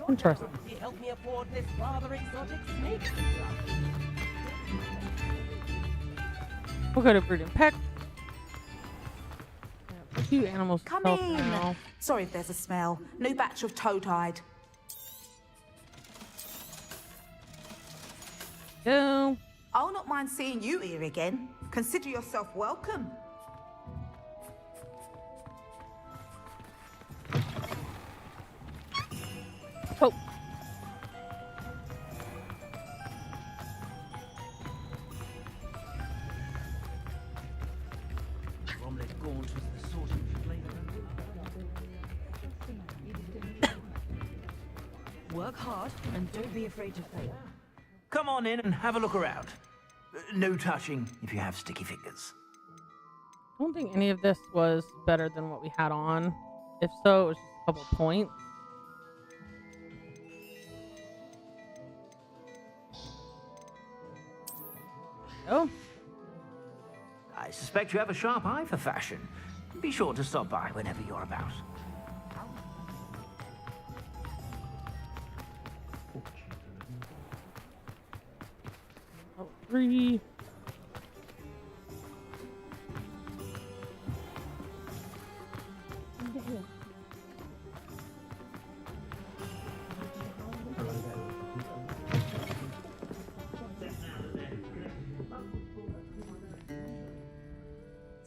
Interesting. He helped me afford this rather exotic snake. We'll go to Brood and Peck. A few animals to Come sell in. now. Sorry if there's a smell. New batch of toad-hide. Go. I'll not mind seeing you here again. Consider yourself welcome. Oh. Bromley Gaunt was the sort of flavor. Work hard and don't be afraid to fail. Come on in and have a look around. No touching if you have sticky fingers. I don't think any of this was better than what we had on. If so, it was just a couple points. Oh. I suspect you have a sharp eye for fashion. Be sure to stop by whenever you're about. Oh, 3.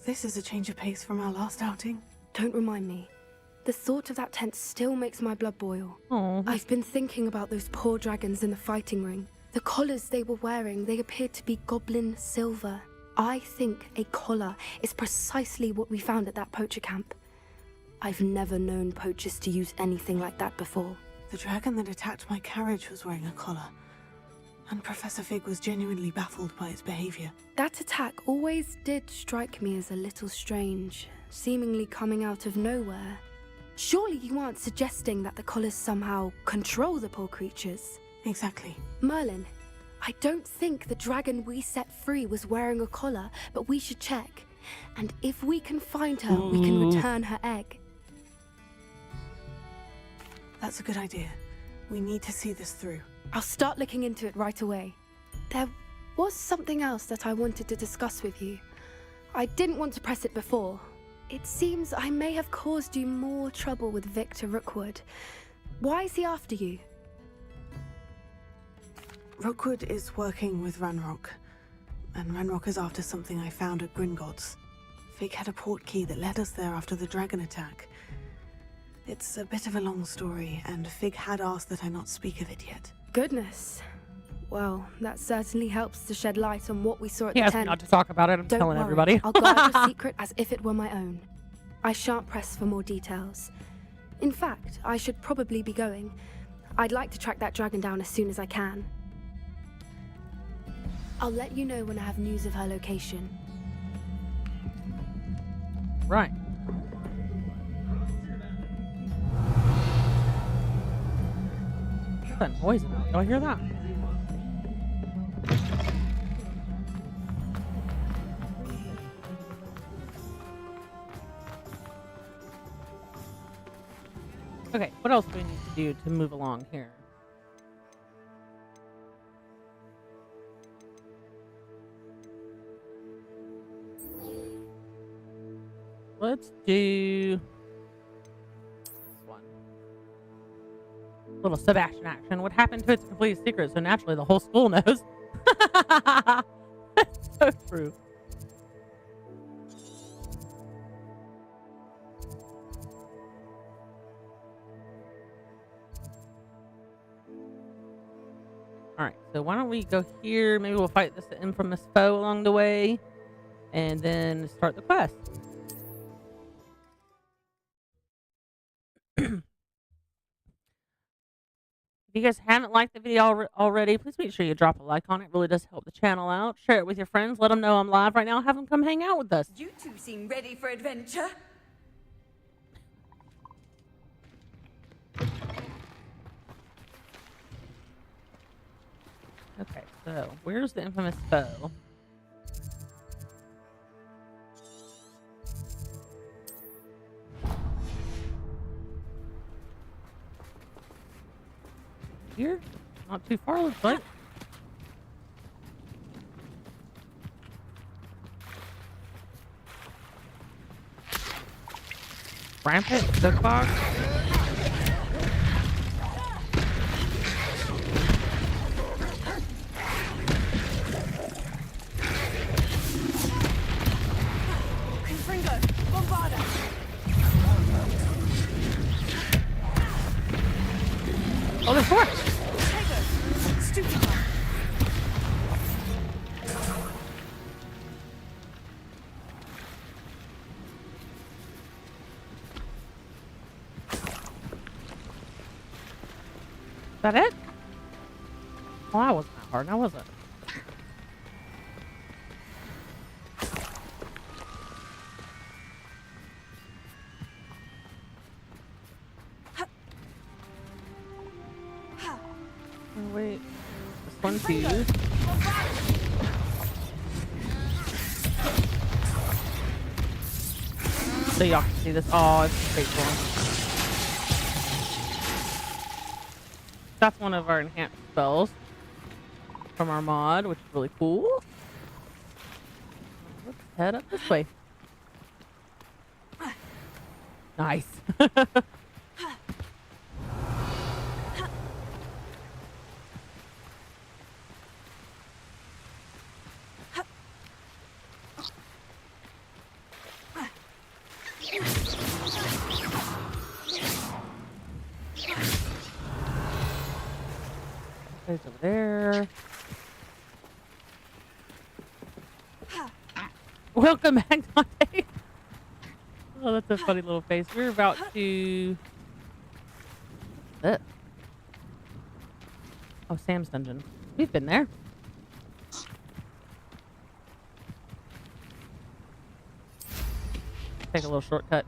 This is a change of pace from our last outing. Don't remind me. The thought of that tent still makes my blood boil. Oh. I've been thinking about those poor dragons in the fighting ring. The collars they were wearing, they appeared to be goblin silver. I think a collar is precisely what we found at that poacher camp. I've never known poachers to use anything like that before. The dragon that attacked my carriage was wearing a collar. And Professor Fig was genuinely baffled by its behavior. That attack always did strike me as a little strange, seemingly coming out of nowhere. Surely you aren't suggesting that the collars somehow control the poor creatures? Exactly. Merlin, I don't think the dragon we set free was wearing a collar, but we should check. And if we can find her, we can return her egg. That's a good idea. We need to see this through. I'll start looking into it right away. There was something else that I wanted to discuss with you. I didn't want to press it before. It seems I may have caused you more trouble with Victor Rookwood. Why is he after you? Rookwood is working with Ranrock, and Ranrock is after something I found at Gringotts. Fig had a port key that led us there after the dragon attack. It's a bit of a long story, and Fig had asked that I not speak of it yet. Goodness. Well, that certainly helps to shed light on what we saw at the tent. tent. Not to talk about it. I'm Don't telling worry. everybody. I'll guard your secret as if it were my own. I shan't press for more details. In fact, I should probably be going. I'd like to track that dragon down as soon as I can. I'll let you know when I have news of her location. Right. What's that noise about? Do I hear that? Okay, what else do we need to do to move along here? Let's do this one. Little Sebastian action. What happened to its complete secret? So naturally the whole school knows. That's so true. Alright, so why don't we go here? Maybe we'll fight this infamous foe along the way. And then start the quest. If you guys haven't liked the video already, please make sure you drop a like on it. It really does help the channel out. Share it with your friends. Let them know I'm live right now. Have them come hang out with us. You two seem ready for adventure. Okay, so where's the infamous foe? Here? Not too far, looks like. Rampant, Silkbox. Confringo, Bombarda. Oh, there's more. Is that it? Well, that wasn't that hard, now was it? Oh, wait. This one's to use. So y'all can see this. Oh, it's pretty cool. That's one of our enhanced spells from our mod, which is really cool. Let's head up this way. Nice. There's over there. Welcome back, Dante. Oh, that's a funny little face. We're about to... Oh, Sam's dungeon. We've been there. Take a little shortcut.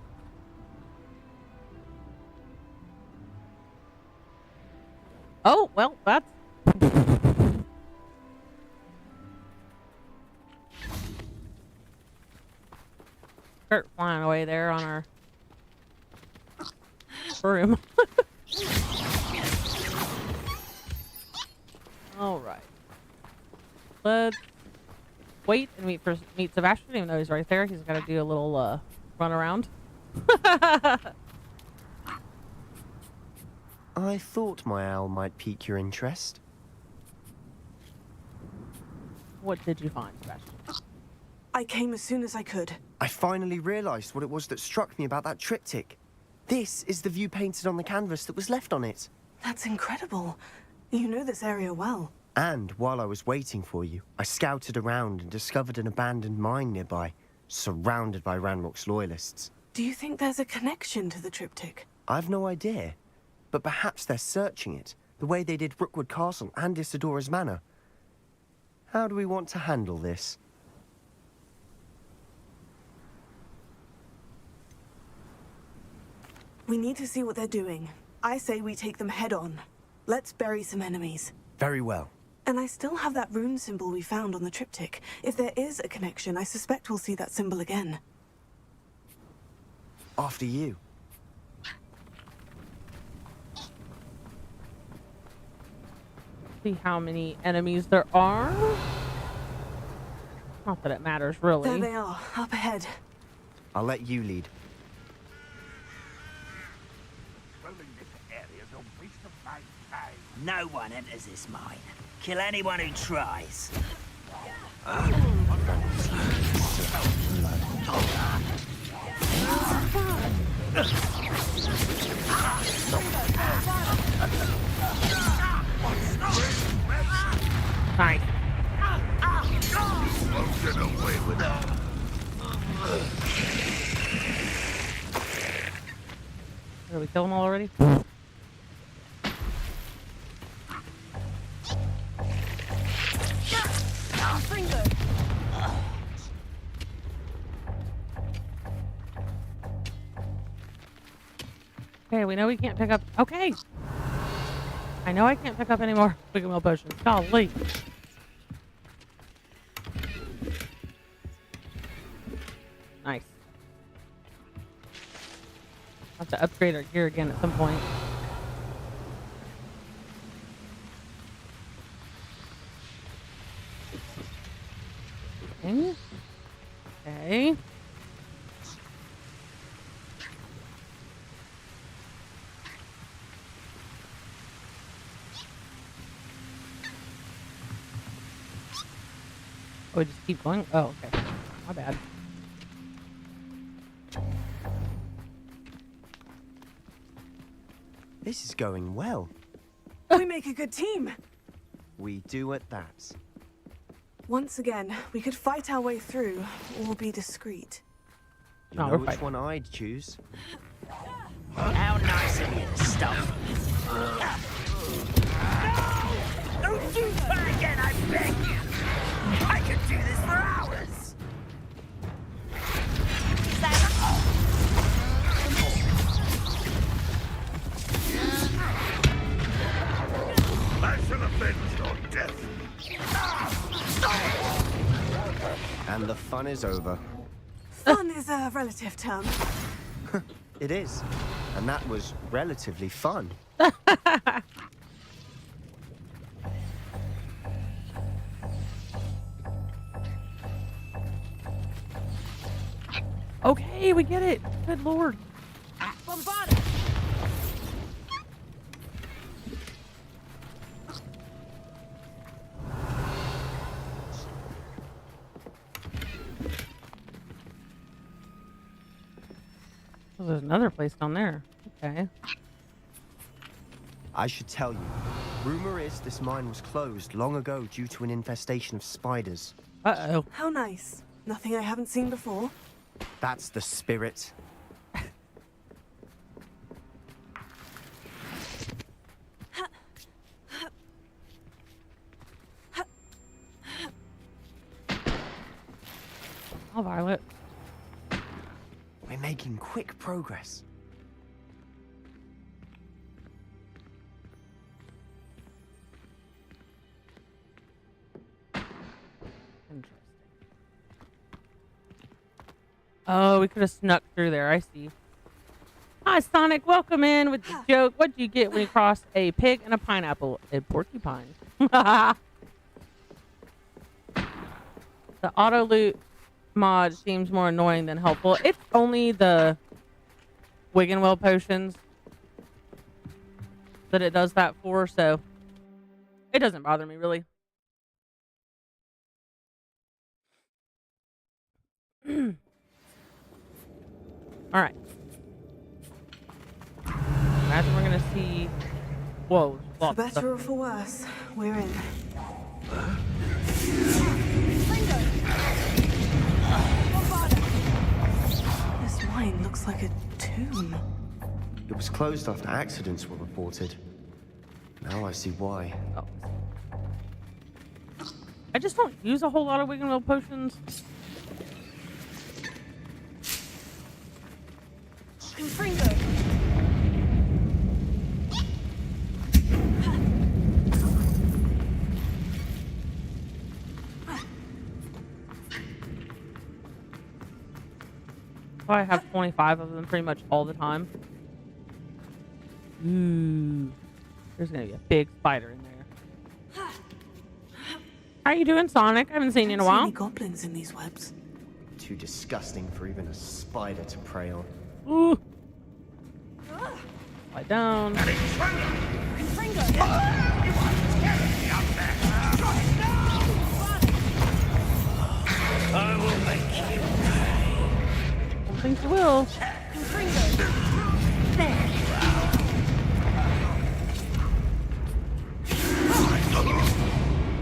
Oh, well, that's... Start flying away there on our broom. All right. Let's wait and meet Sebastian, even though he's right there. He's got to do a little run around. I thought my owl might pique your interest. What did you find, Sebastian? I came as soon as I could. I finally realized what it was that struck me about that triptych. This is the view painted on the canvas that was left on it. That's incredible. You know this area well. And while I was waiting for you, I scouted around and discovered an abandoned mine nearby, surrounded by Ranrock's loyalists. Do you think there's a connection to the triptych? I've no idea, but perhaps they're searching it, the way they did Rookwood Castle and Isidora's Manor. How do we want to handle this? We need to see what they're doing. I say we take them head on. Let's bury some enemies. Very well. And I still have that rune symbol we found on the triptych. If there is a connection, I suspect we'll see that symbol again. After you. See how many enemies there are. Not that it matters, really. There they are, up ahead. I'll let you lead. No one enters this mine. Kill anyone who tries. Nice. Won't get away with that. Did we kill them all already? Okay, we know we can't pick up... Okay! I know I can't pick up any more Quick Meal potions. Golly! Nice. I'll have to upgrade our gear again at some point. Okay. Okay. Oh, we just keep going? Oh, okay. My bad. This is going well. We make a good team. We do at that. Once again, we could fight our way through, or be discreet. You know which one I'd choose. How nice of you to stop. No! Don't do that again, I beg you! I could do this for hours! I shall avenge your death. And the fun is over. Fun is a relative term. It is. And that was relatively fun. Okay, we get it. Good lord. Bombard! Oh, there's another place down there. Okay. I should tell you. Rumor is this mine was closed long ago due to an infestation of spiders. Uh-oh. How nice. Nothing I haven't seen before. That's the spirit. Oh, Violet. We're making quick progress. Interesting. Oh, we could have snuck through there. I see. Hi, Sonic. Welcome in with the joke. What do you get when you cross a pig and a pineapple? A porcupine. The auto loot mod seems more annoying than helpful. It's only the Wiggenwell potions that it does that for, so it doesn't bother me really. All right. Imagine we're gonna see. Whoa. For better or for worse, we're in. This mine looks like a tomb. It was closed after accidents were reported. Now I see why. Oh. I just don't use a whole lot of Wiggenwell potions. Confringo. I have 25 of them pretty much all the time. Ooh. There's gonna be a big spider in there. How you doing, Sonic? I haven't seen you in a while. Any goblins in these webs? Too disgusting for even a spider to prey on. Ooh. Lie down. I will make you. I don't think you will.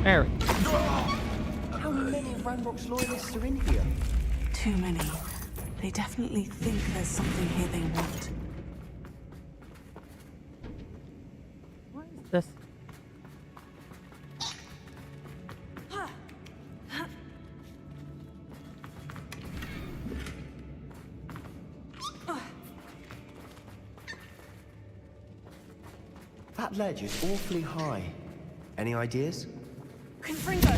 There we go. How many of Ranrock's loyalists are in here? Too many. They definitely think there's something here they want. What is this? That ledge is awfully high. Any ideas? Confringo.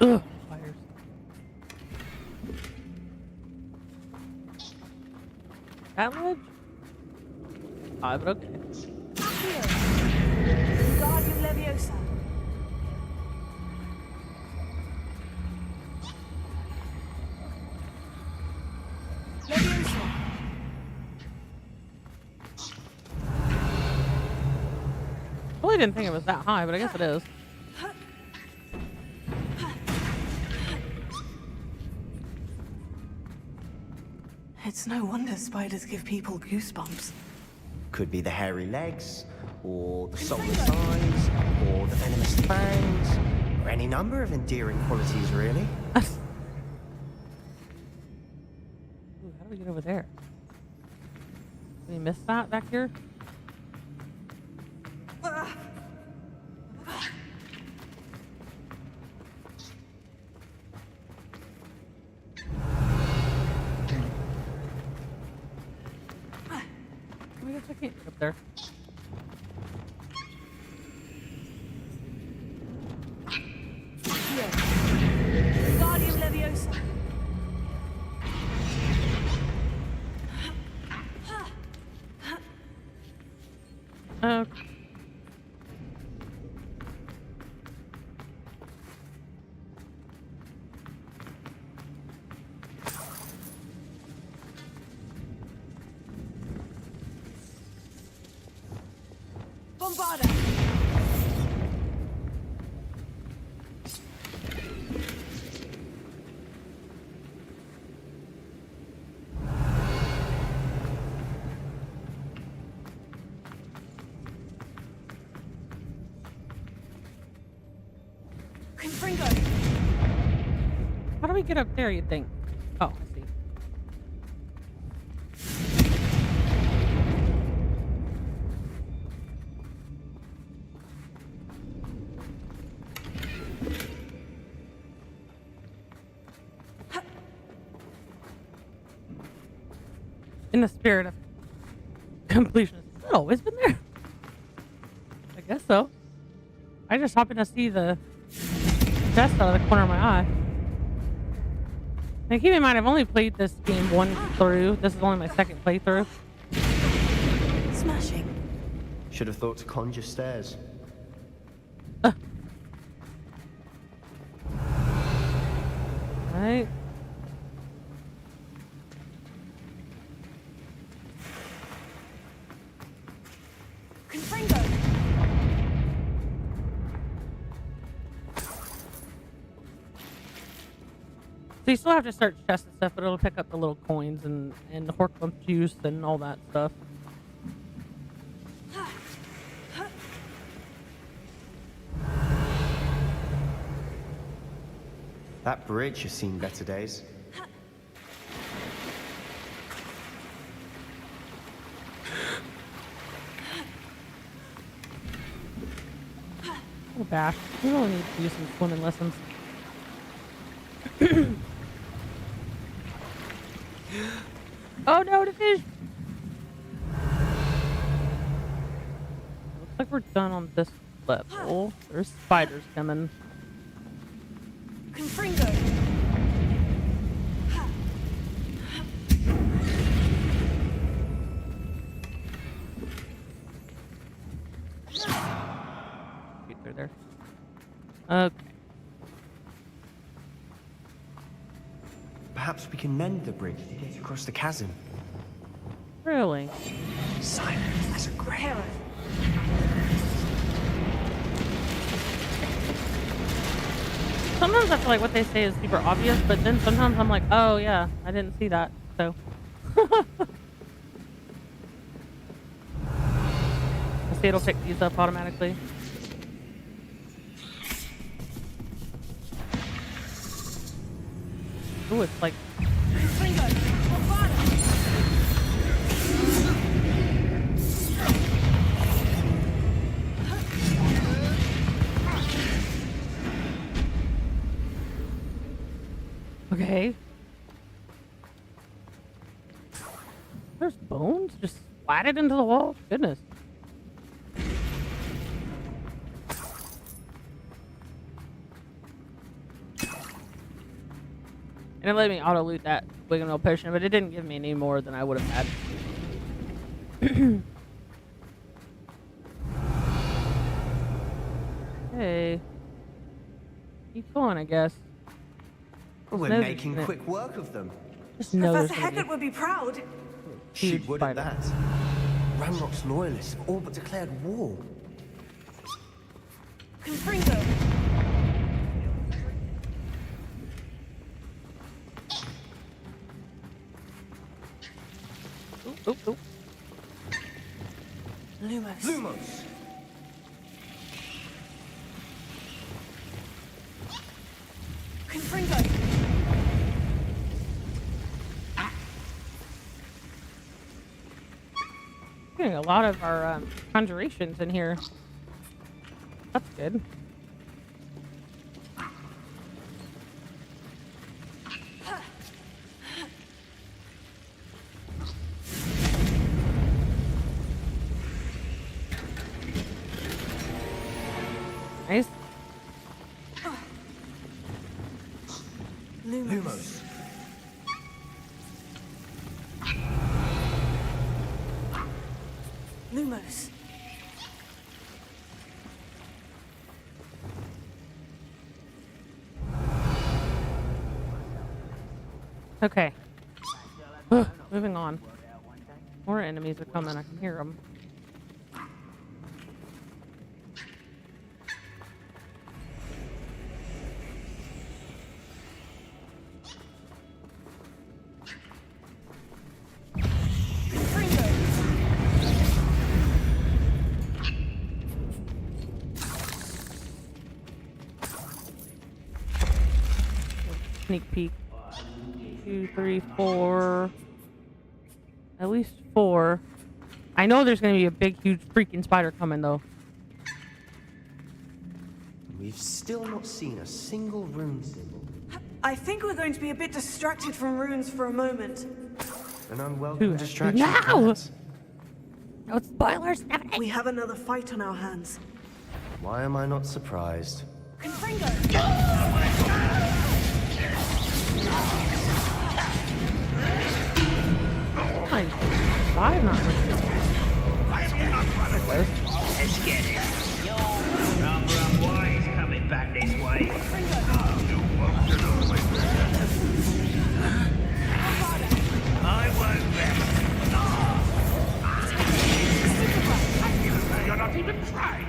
Ugh, fires. That ledge? Ah, but okay. Guardian Leviosa. Leviosa. Really didn't think it was that high, but I guess it is. It's no wonder spiders give people goosebumps. Could be the hairy legs, or the soulless eyes, or the venomous fangs, or any number of endearing qualities, really. Ooh, how do we get over there? Did we miss that back here? I guess I can't get up there. Guardian Leviosa. Okay. Bombarda. Confringo. How do we get up there, you think? Oh, I see. In the spirit of completion. Has it always been there? I guess so. I just happened to see the chest out of the corner of my eye. And keep in mind, I've only played this game one through. This is only my second playthrough. Smashing. Should have thought to conjure stairs. Right. Confringo! So you still have to search chests and stuff, but it'll pick up the little coins and Horklump juice and all that stuff. That bridge has seen better days. Oh, Bash. We really need to do some swimming lessons. Oh no, the fish! Looks like we're done on this level. There's spiders coming. Confringo! Get through there. Okay. Perhaps we can mend the bridge to get across the chasm. Really? Silent as a grave. Sometimes I feel like what they say is super obvious, but then sometimes I'm like, oh yeah, I didn't see that, so. I see it'll pick these up automatically. Ooh, it's like... Okay. There's bones just splatted into the wall? Goodness. And it let me auto-loot that Wiggum potion, but it didn't give me any more than I would have had. Hey. Keep going, I guess. Well, we're making quick work of them. Just know Professor Hecat would be proud. She would at that. Ranrock's loyalists have all but declared war. Confringo! Oop. Lumos. Lumos! Confringo! Getting a lot of our conjurations in here. That's good. Nice. Lumos. Lumos. Okay. Moving on. More enemies are coming. I can hear them. Sneak peek. 2, 3, 4. At least 4. I know there's going to be a big, huge freaking spider coming, though. We've still not seen a single rune symbol. I think we're going to be a bit distracted from runes for a moment. An unwelcome distraction. No! No spoilers. We have another fight on our hands. Why am I not surprised? Confringo! Fine. Five, not Let's get it. Number wise coming back this way. I won't rest. You're not even trying.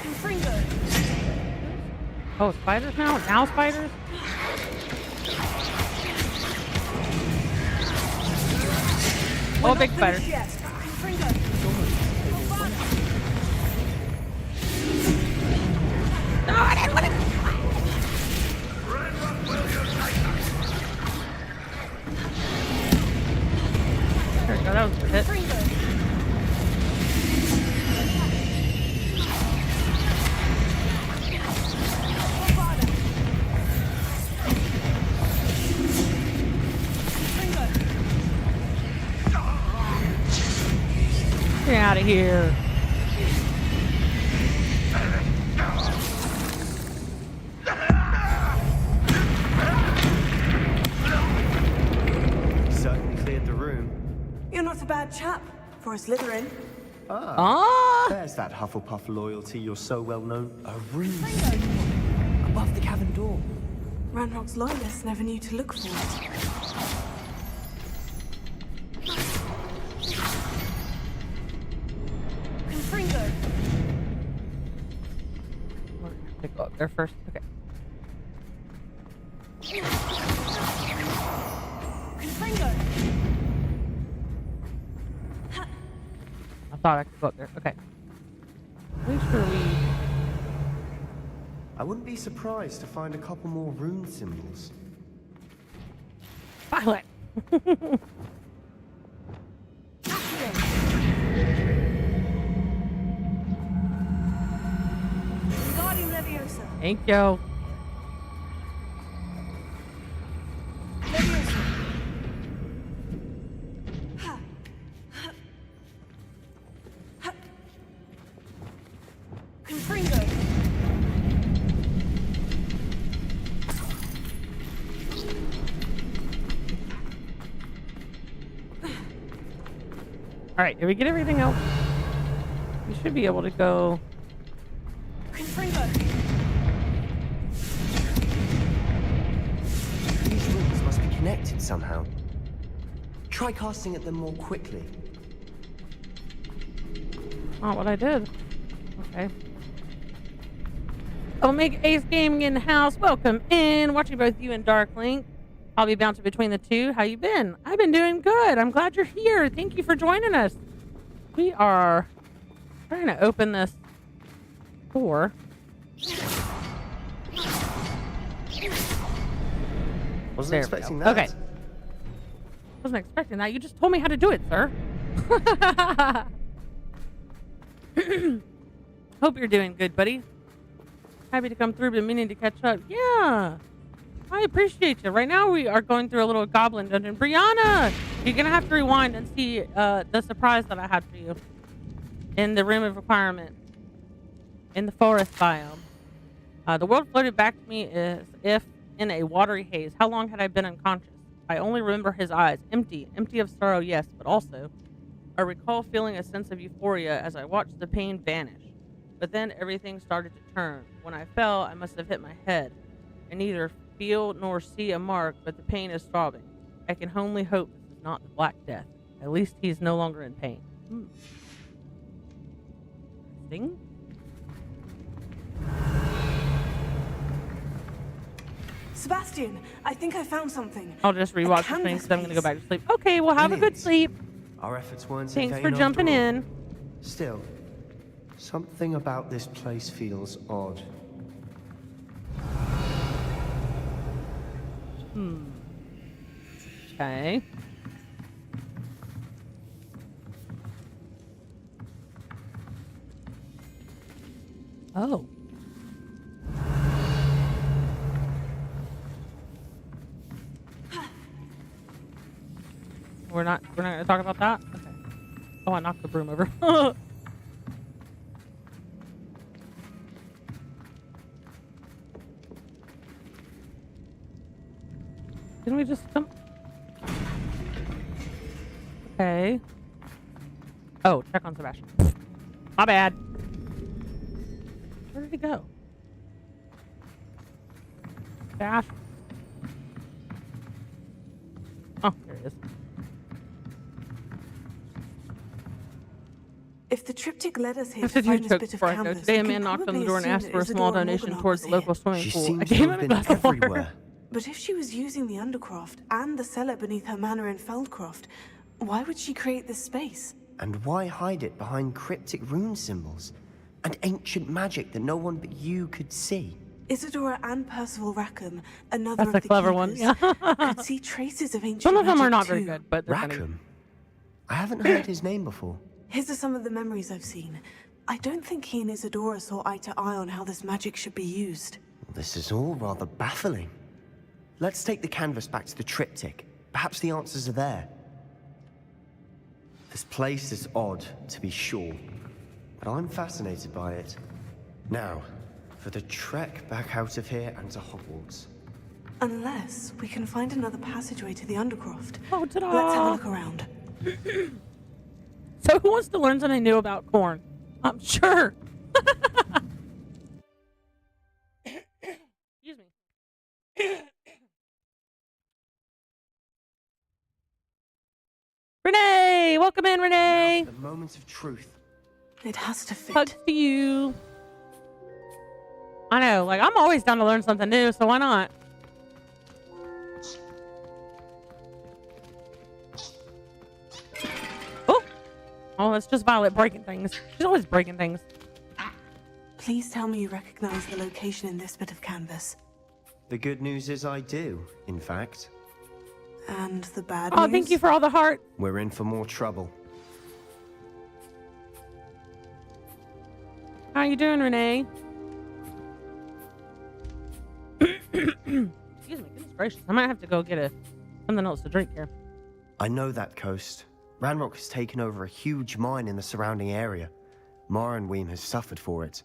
Confringo! Oh, spiders now? Now spiders? Oh, big spider. Yes, Confringo! No, I didn't want to. There we go, that was a hit. Get out of here. Certainly cleared the room. You're not a bad chap for a Slytherin. There's that Hufflepuff loyalty you're so well known. A room above the cavern door. Ranrock's loyalists never knew to look for it. Confringo! We're gonna have to go up there first. Okay. Confringo! I thought I could go up there. Okay. Make sure we. I wouldn't be surprised to find a couple more rune symbols. Violet! Wingardium Leviosa! Thank you. Leviosa! Confringo! Alright, did we get everything else? We should be able to go. Confringo! These runes must be connected somehow. Try casting at them more quickly. Not what I did. Okay. Omega Ace Gaming in the house. Welcome in. Watching both you and Darklink. I'll be bouncing between the two. How you been? I've been doing good. I'm glad you're here. Thank you for joining us. We are trying to open this door. Wasn't There we expecting go. that. Okay. Wasn't expecting that. You just told me how to do it, sir. Hope you're doing good, buddy. Happy to come through, been meaning to catch up. Yeah. I appreciate you. Right now we are going through a little goblin dungeon. Brianna, you're going to have to rewind and see the surprise that I had for you in the room of requirement in the forest biome. The world floated back to me as if in a watery haze. How long had I been unconscious? I only remember his eyes, empty of sorrow, yes, but also I recall feeling a sense of euphoria as I watched the pain vanish. But then everything started to turn. When I fell, I must have hit my head. I neither feel nor see a mark, but the pain is throbbing. I can only hope this is not the Black Death. At least he's no longer in pain. Interesting. Sebastian, I think I found something. I'll just rewatch the thing because I'm going to go back to sleep. Okay, well, have a good sleep. Our efforts weren't in Thanks vain for jumping after all. in. Still, something about this place feels odd. Okay. Oh. We're not gonna talk about that? Okay. Oh, I knocked the broom over. Didn't we just come? Okay. Oh, check on Sebastian. My bad. Where did he go? Dash. Oh, there he is. If the triptych led us here That's to a find huge this joke bit of before I go. canvas, Today a we man can knocked on the probably door and assume asked that for a small Isidora donation Morganach towards the was local here. swimming She pool. I seems gave to him have a been glass of water. everywhere. But if she was using the Undercroft and the cellar beneath her manor in Feldcroft, why would she create this space? And why hide it behind cryptic rune symbols and ancient magic that no one but you could see? Isidora and Percival Rackham, another That's of a the clever one. keepers, Yeah. could see traces of ancient Some of them are magic not very too. good, but they're funny. Rackham? I haven't heard his name before. His are some of the memories I've seen. I don't think he and Isidora saw eye to eye on how this magic should be used. This is all rather baffling. Let's take the canvas back to the triptych. Perhaps the answers are there. This place is odd, to be sure, but I'm fascinated by it. Now, for the trek back out of here and to Hogwarts. Unless we can find another passageway to the Undercroft. Oh, ta-da! Let's have a look around. So who wants to learn something new about corn? I'm sure. Excuse me. Renee! Welcome in, Renee! The moment of truth. It has to fit. Hugs to you. I know, like, I'm always down to learn something new, so why not? Oh, that's just Violet breaking things. She's always breaking things. Please tell me you recognize the location in this bit of canvas. The good news is I do, in fact. And the bad Oh, news? thank you for all the heart. We're in for more trouble. How you doing, Renee? Excuse me, goodness gracious. I might have to go get something else to drink here. I know that coast. Ranrock has taken over a huge mine in the surrounding area. Morinweem has suffered for it.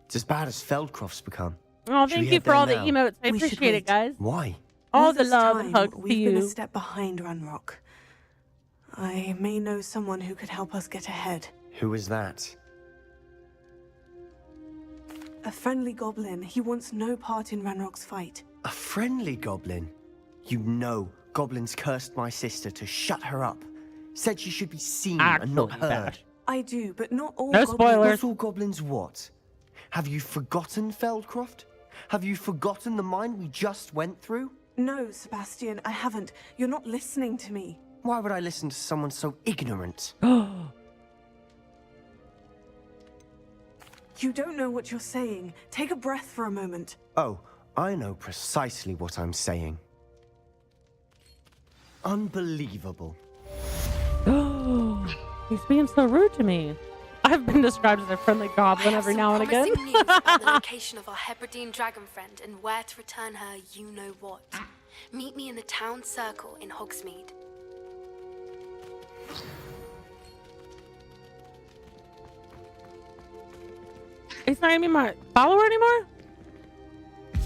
It's as bad as Feldcroft's become. Oh, Should we thank you head for there all the now? emotes. I We should appreciate it, wait. guys. Why? All the this love and time, hugs to we've been a you. step behind Ranrock. I may know someone who could help us get ahead. Who is that? A friendly goblin. He wants no part in Ranrock's fight. A friendly goblin? You know goblins cursed my sister to shut her up. Said she should be seen and not Actually, heard. bad. I do, but not all No goblins. spoilers. Not all goblins what? Have you forgotten Feldcroft? Have you forgotten the mine we just went through? No, Sebastian, I haven't. You're not listening to me. Why would I listen to someone so ignorant? You don't know what you're saying. Take a breath for a moment. Oh, I know precisely what I'm saying. Unbelievable. He's being so rude to me. I've been described as a friendly goblin every now and again. Promising news about the location of our Hebridean dragon friend and where to return her you-know-what. Meet me in the town circle in Hogsmeade. He's not even my follower anymore? Do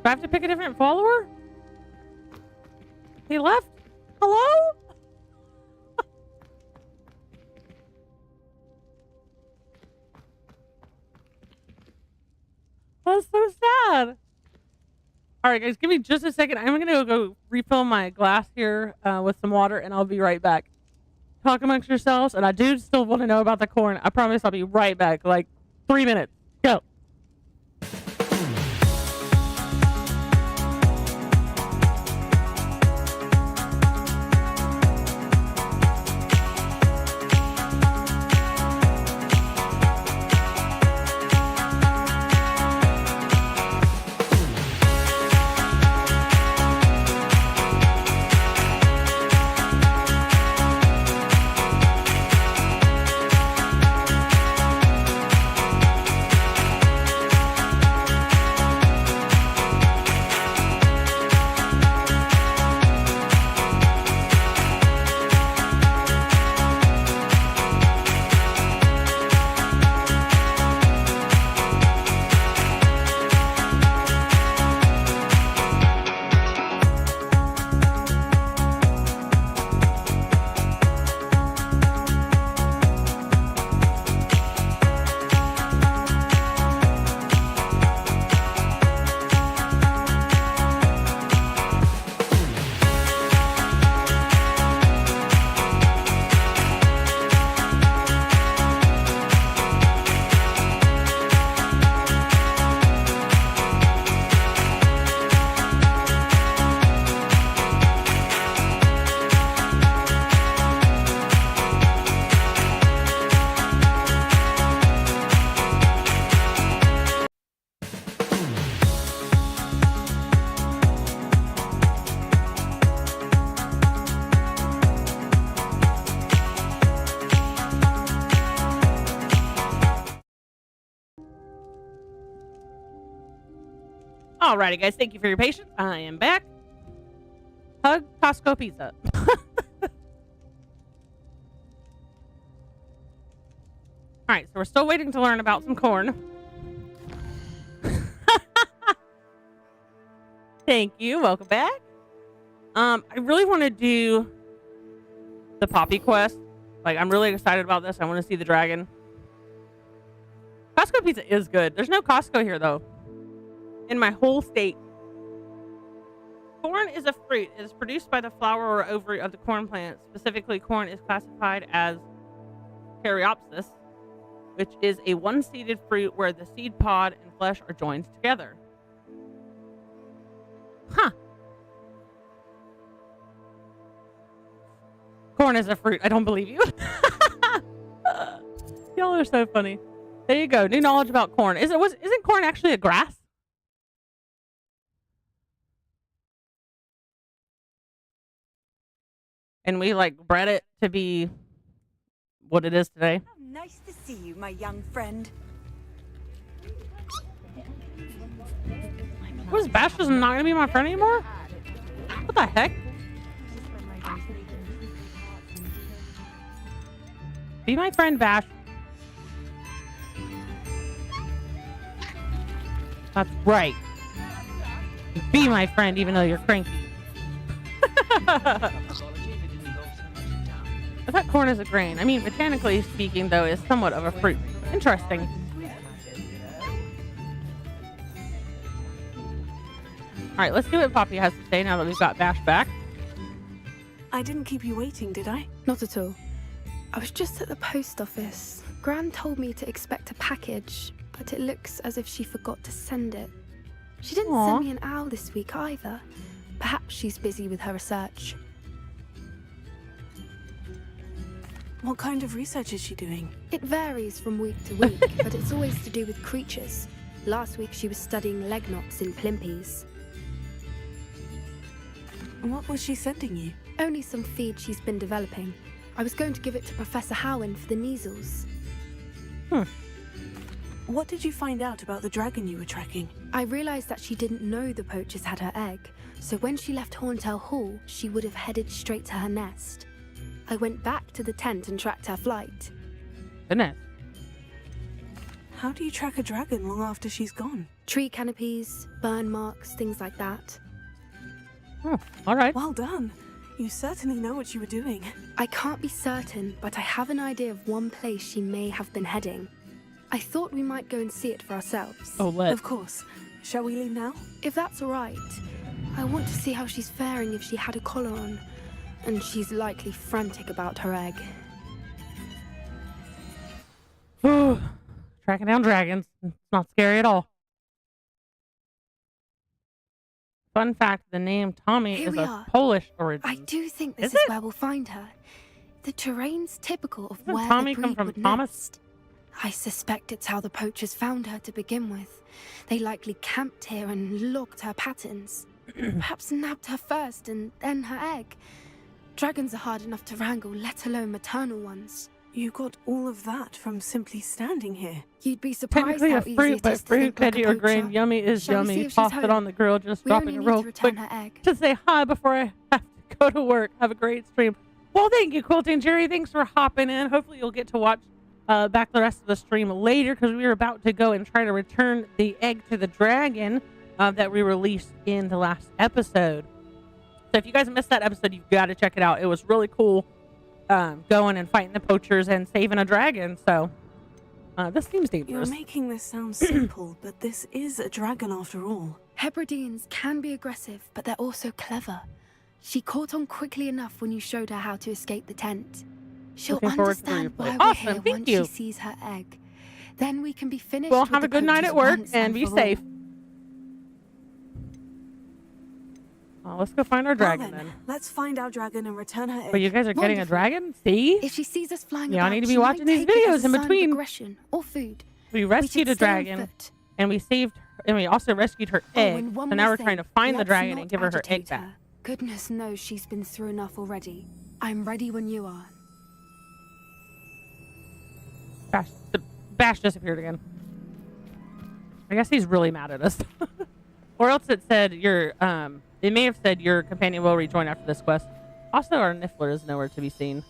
I have to pick a different follower? He left? Hello? That's so sad. All right, guys, give me just a second. I'm going to go refill my glass here with some water, and I'll be right back. Talk amongst yourselves, and I do still want to know about the corn. I promise I'll be right back, like 3 minutes. Go. Alrighty, guys. Thank you for your patience. I am back. Hug Costco pizza. Alright, so we're still waiting to learn about some corn. Thank you. Welcome back. I really want to do the Poppy quest. Like, I'm really excited about this. I want to see the dragon. Costco pizza is good. There's no Costco here, though. In my whole state. Corn is a fruit. It is produced by the flower or ovary of the corn plant. Specifically, corn is classified as Caryopsis, which is a one-seeded fruit where the seed pod and flesh are joined together. Huh. Corn is a fruit. I don't believe you. Y'all are so funny. There you go. New knowledge about corn. Isn't corn actually a grass? And we like bred it to be what it is today. Oh, nice to see you, my young friend. What is Bash just not gonna be my friend anymore? What the heck? Be my friend, Bash. That's right. Be my friend even though you're cranky. I thought corn is a grain. I mean, botanically speaking, though, is somewhat of a fruit. Interesting. All right, let's see what Poppy has to say now that we've got Bash back. I didn't keep you waiting, did I? Not at all. I was just at the post office. Gran told me to expect a package, but it looks as if she forgot to send it. She didn't send me an owl this week either. Perhaps she's busy with her research. What kind of research is she doing? It varies from week to week, but it's always to do with creatures. Last week she was studying leg knots in plimpies. What was she sending you? Only some feed she's been developing. I was going to give it to Professor Howen for the measles. What did you find out about the dragon you were tracking? I realized that she didn't know the poachers had her egg, so when she left Horntail Hall, she would have headed straight to her nest. I went back to the tent and tracked her flight. Goodness. How do you track a dragon long after she's gone? Tree canopies, burn marks, things like that. Oh, all right. Well done. You certainly know what you were doing. I can't be certain, but I have an idea of one place she may have been heading. I thought we might go and see it for ourselves. Oh, let's. Of course. Shall we leave now? If that's all right. I want to see how she's faring if she had a collar on. And she's likely frantic about her egg. Tracking down dragons. It's not scary at all. Fun fact, the name Tommy is of Polish origin. I do think this is where we'll find her. The terrain's typical of where Tommy the come breed from would Thomas? nest. I suspect it's how the poachers found her to begin with. They likely camped here and logged her patterns. Perhaps nabbed her first and then her egg. Dragons are hard enough to wrangle, let alone maternal ones. You got all of that from simply standing here. You'd be surprised Technically how a easy fruit, it but is to fruit, think like a veggie, or grain, poacher. yummy is Shall we see yummy. if she's Toss it home? on the grill, just We dropping only it need real to return quick her egg. to say hi before I have to go to work. Have a great stream. Well, thank you, Quilting Jerry. Thanks for hopping in. Hopefully you'll get to watch back the rest of the stream later, because we were about to go and try to return the egg to the dragon that we released in the last episode. So if you guys missed that episode, you've got to check it out. It was really cool going and fighting the poachers and saving a dragon. So this seems dangerous. You're making this sound simple, but this is a dragon after all. Hebrideans can be aggressive, but they're also clever. She caught on quickly enough when you showed her how to escape the tent. She'll Looking forward to the understand replay. why Awesome, we're here thank once you. she sees her egg. Then we can be finished. Well, with have the a good night poachers at work once and be for all. safe. Let's go find our dragon then. Let's find our dragon and return her egg. But you guys are getting a dragon? See? If she sees us flying Y'all about, need to be she watching might these take it videos as a in sign of between. aggression or food. We rescued a should stay on dragon, foot. and we saved, and we also rescued her egg. and one So now more we're trying to thing. find the Let's dragon not and give her her egg agitate back. her. Goodness knows she's been through enough already. I'm ready when you are. Bash disappeared again. I guess he's really mad at us. Or else it said it may have said your companion will rejoin after this quest. Also, our Niffler is nowhere to be seen.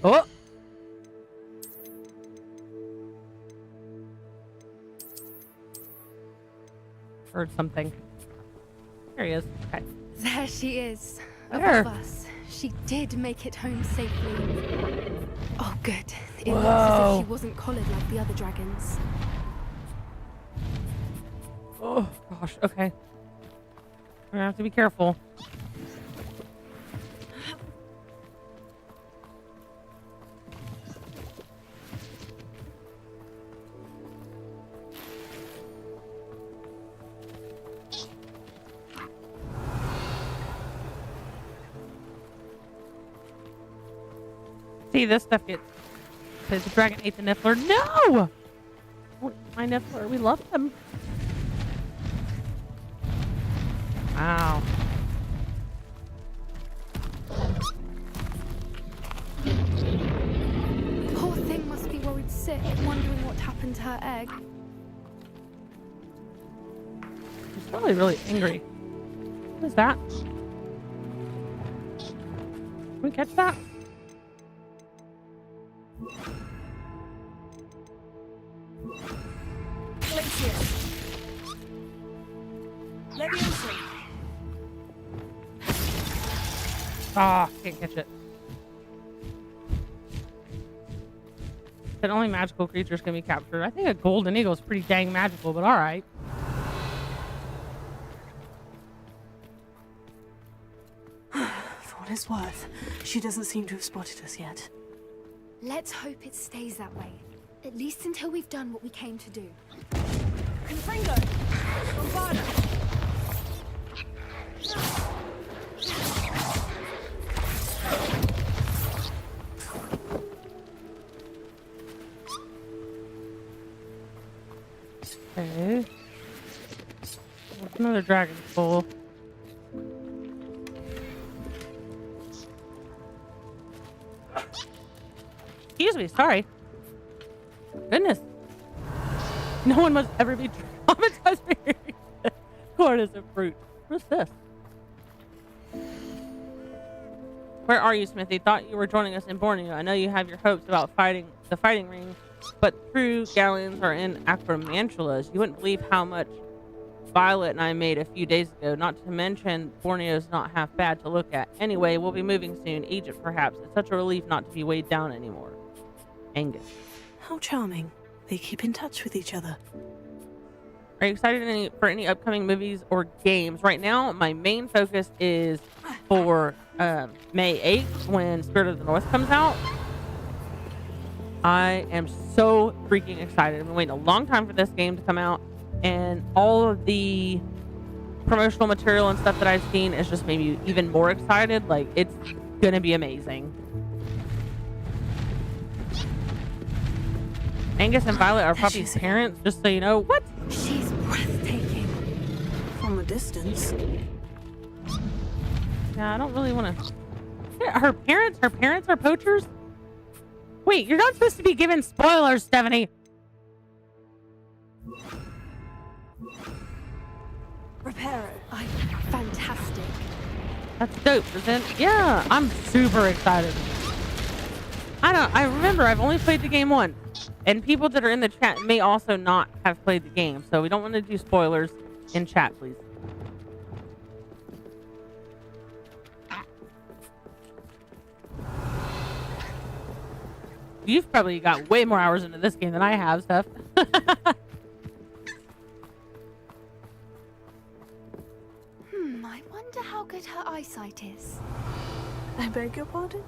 Oh! Heard something. There he is. Okay. There she is. There. Above us. She did make it home safely. Oh, good. It Whoa. looks as if she wasn't collared like the other dragons. Oh, gosh. Okay. We're gonna have to be careful. See, this stuff gets... Says the dragon ate the Niffler. No! Don't eat my Niffler. We love them. Wow. Poor thing must be worried sick, wondering what happened to her egg. She's probably really angry. What is that? Can we catch that? Leviosa. Ah, can't catch it. Said only magical creatures can be captured. I think a golden eagle is pretty dang magical, but all right. For what it's worth, she doesn't seem to have spotted us yet. Let's hope it stays that way. At least until we've done what we came to do. Confringo. Bombada. Okay. What's another dragon full? Excuse me, sorry. Goodness. No one must ever be traumatized by hearing this. Corn is a fruit. What's this? Where are you, Smithy? Thought you were joining us in Borneo. I know you have your hopes about fighting the fighting ring, but true galleons are in acromantulas. You wouldn't believe how much Violet and I made a few days ago. Not to mention, Borneo's not half bad to look at. Anyway, we'll be moving soon. Egypt, perhaps. It's such a relief not to be weighed down anymore. Angus. How charming. They keep in touch with each other. Are you excited for any upcoming movies or games? Right now, my main focus is for May 8th when Spirit of the North comes out. I am so freaking excited. I've been waiting a long time for this game to come out, and all of the promotional material and stuff that I've seen has just made me even more excited. Like, it's gonna be amazing. Angus and Violet are Poppy's parents, just so you know. What? She's breathtaking. From a distance. Yeah, I don't really want to... Her parents are poachers? Wait, you're not supposed to be giving spoilers, Stephanie. Repair it. Fantastic. That's dope, isn't it? Yeah, I'm super excited. I remember I've only played the game once. And people that are in the chat may also not have played the game. So we don't want to do spoilers in chat, please. You've probably got way more hours into this game than I have, Steph. I wonder how good her eyesight is. I beg your pardon?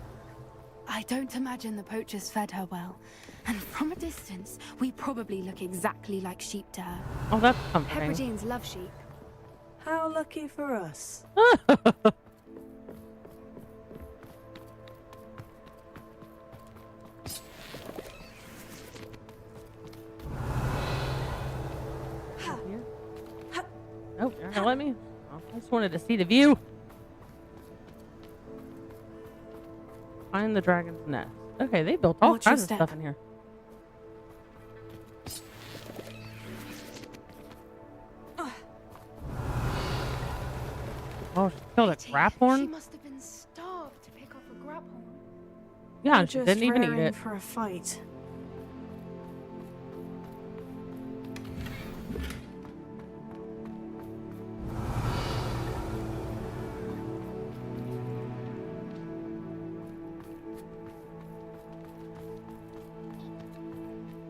I don't imagine the poachers fed her well. And from a distance, we probably look exactly like sheep to her. Oh, that's comforting. Hebrideans love sheep. How lucky for us. Oh, you're not gonna let me? Oh, I just wanted to see the view. Find the dragon's nest. Okay, they built all Watch your kinds of step. stuff in here. Oh, she killed a crap She horn? must have been starved to pick off a grab horn. Yeah, and she Just didn't even eat raring it. for a fight.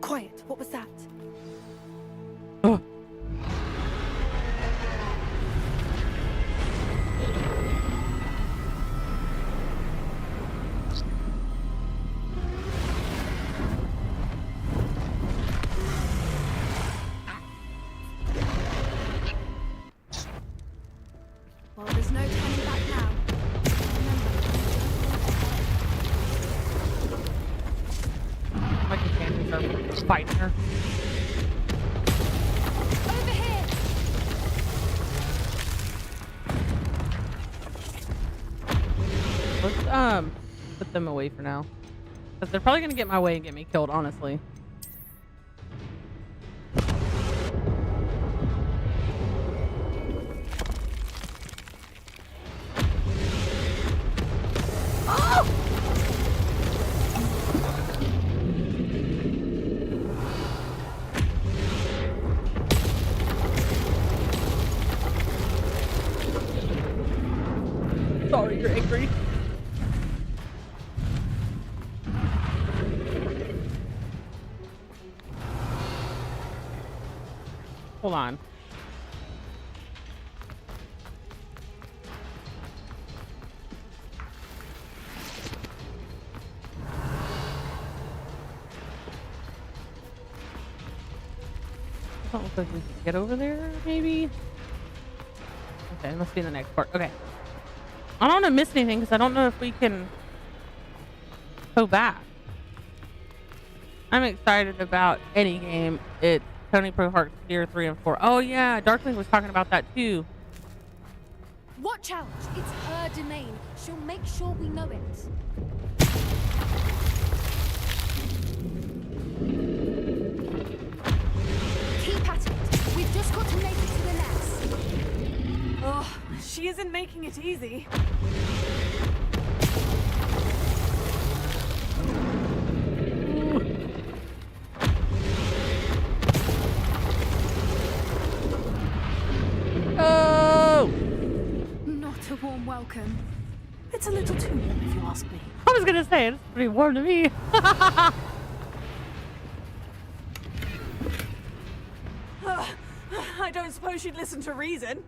Quiet, what was that? Oh. Well, there's no turning back now. My companions are fighting her. Over here! Let's put them away for now. Because they're probably gonna get my way and get me killed, honestly. Sorry, you're angry. Hold on. Doesn't look like we can get over there, maybe? Okay, must be the next part. Okay. I don't want to miss anything because I don't know if we can go back. I'm excited about any game. It's Tony Pro Hearts Tier 3 and 4. Oh yeah, Darkling was talking about that too. Watch out! It's her domain. She'll make sure we know it. Keep at it. We've just got to make it to the nest. Oh, she isn't making it easy. Oh! Not a warm welcome. It's a little too warm if you ask me. I was gonna say, it's pretty warm to me. I don't suppose she'd listen to reason.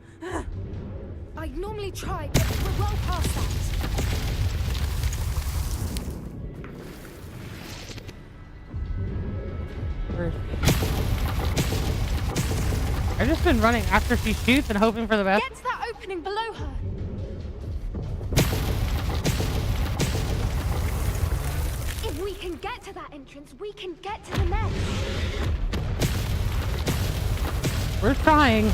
I'd normally try, but we're well past that. Where is she? I've just been running after she shoots and hoping for the best. Get to that opening below her. If we can get to that entrance, we can get to the nest. We're trying.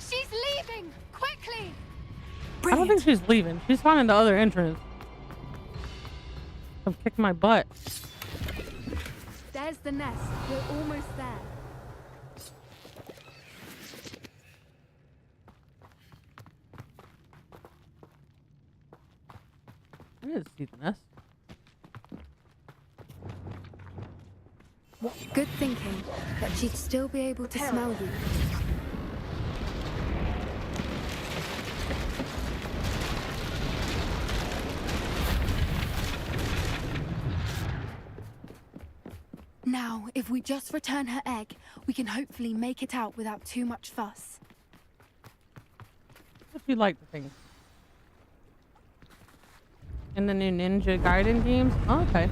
She's leaving! Quickly! I don't think she's leaving. She's finding the other entrance. I'm kicking my butt. There's the nest. We're almost there. I didn't see the nest. Good thinking, but she'd still be able to smell you. Now, if we just return her egg, we can hopefully make it out without too much fuss. What do you like the thing? In the new Ninja Gaiden games? Oh, okay.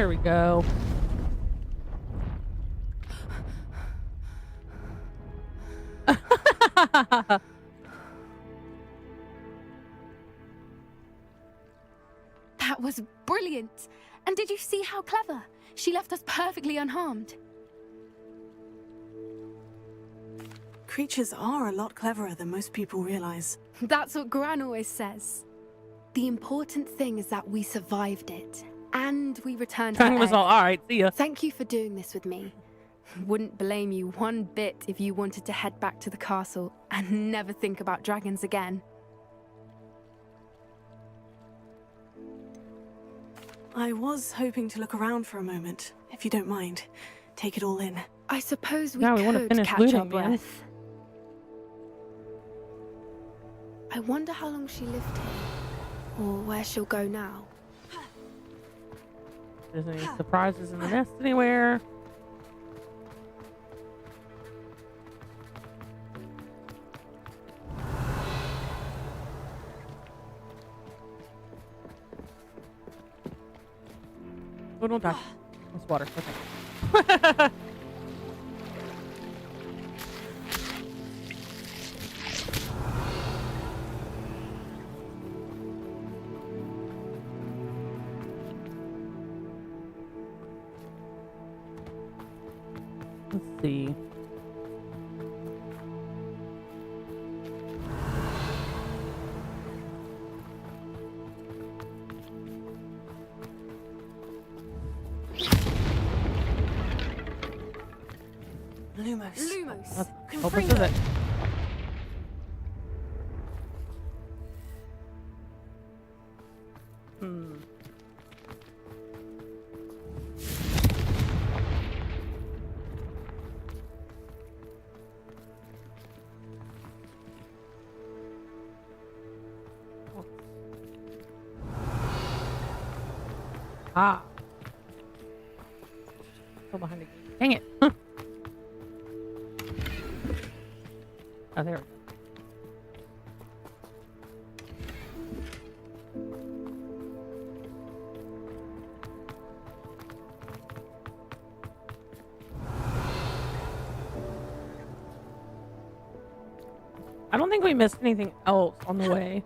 There we go. That was brilliant. And did you see how clever? She left us perfectly unharmed. Creatures are a lot cleverer than most people realize. That's what Gran always says. The important thing is that we survived it. And we returned to Tongue was all right. See ya. Thank you for doing this with me. Wouldn't blame you one bit if you wanted to head back to the castle and never think about dragons again. I was hoping to look around for a moment, if you don't mind. Take it all in. I suppose we Now we want to could finish catch looting, our man. breath. I wonder how long she lived here, or where she'll go now. There's any surprises in the nest anywhere? Oh, don't die. It's water. Okay. Let's see. Lumos. What is it? Ah. Still behind the gate. Dang it. Oh, there we go. I don't think we missed anything else on the way.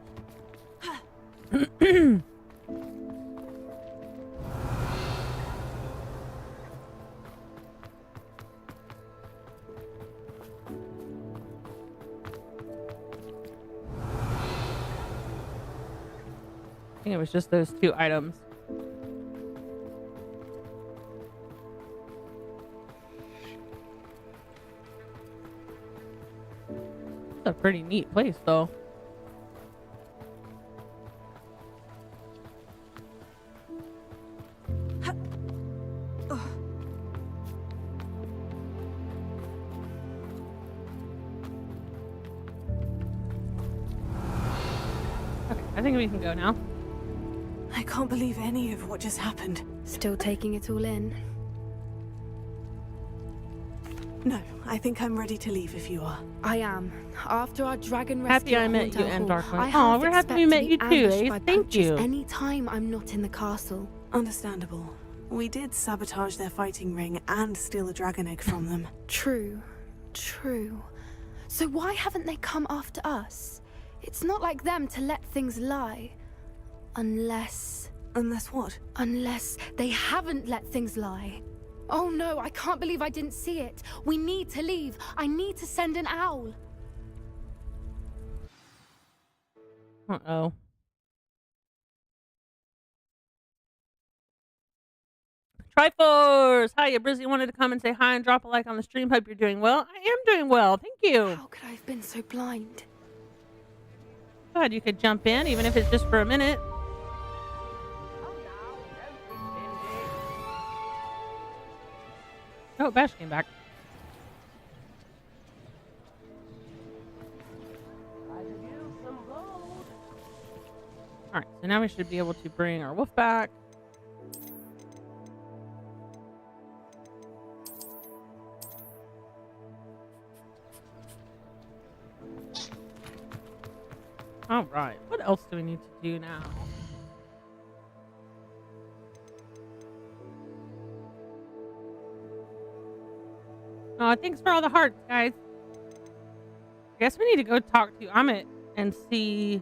I think it was just those two items. It's a pretty neat place, though. Okay, I think we can go now. I can't believe any of what just happened. Still taking it all in. No, I think I'm ready to leave if you are. I am. After our dragon Happy rescue I at met you Haunted and Hall, Darkling. I Aw, half we're happy we expect met to you be too, ambushed Ace. by Thank poachers you. any time I'm not in the castle. Understandable. We did sabotage their fighting ring and steal a dragon egg from them. True. So why haven't they come after us? It's not like them to let things lie. Unless what? Unless they haven't let things lie. Oh no, I can't believe I didn't see it. We need to leave. I need to send an owl. Uh-oh. Triforce! Hiya, Brizzy wanted to come and say hi and drop a like on the stream. Hope you're doing well. I am doing well. Thank you. How could I have been so blind? Glad you could jump in, even if it's just for a minute. Oh, Bash came back. Alright, so now we should be able to bring our wolf back. Alright, what else do we need to do now? Oh, thanks for all the hearts, guys. I guess we need to go talk to Amit and see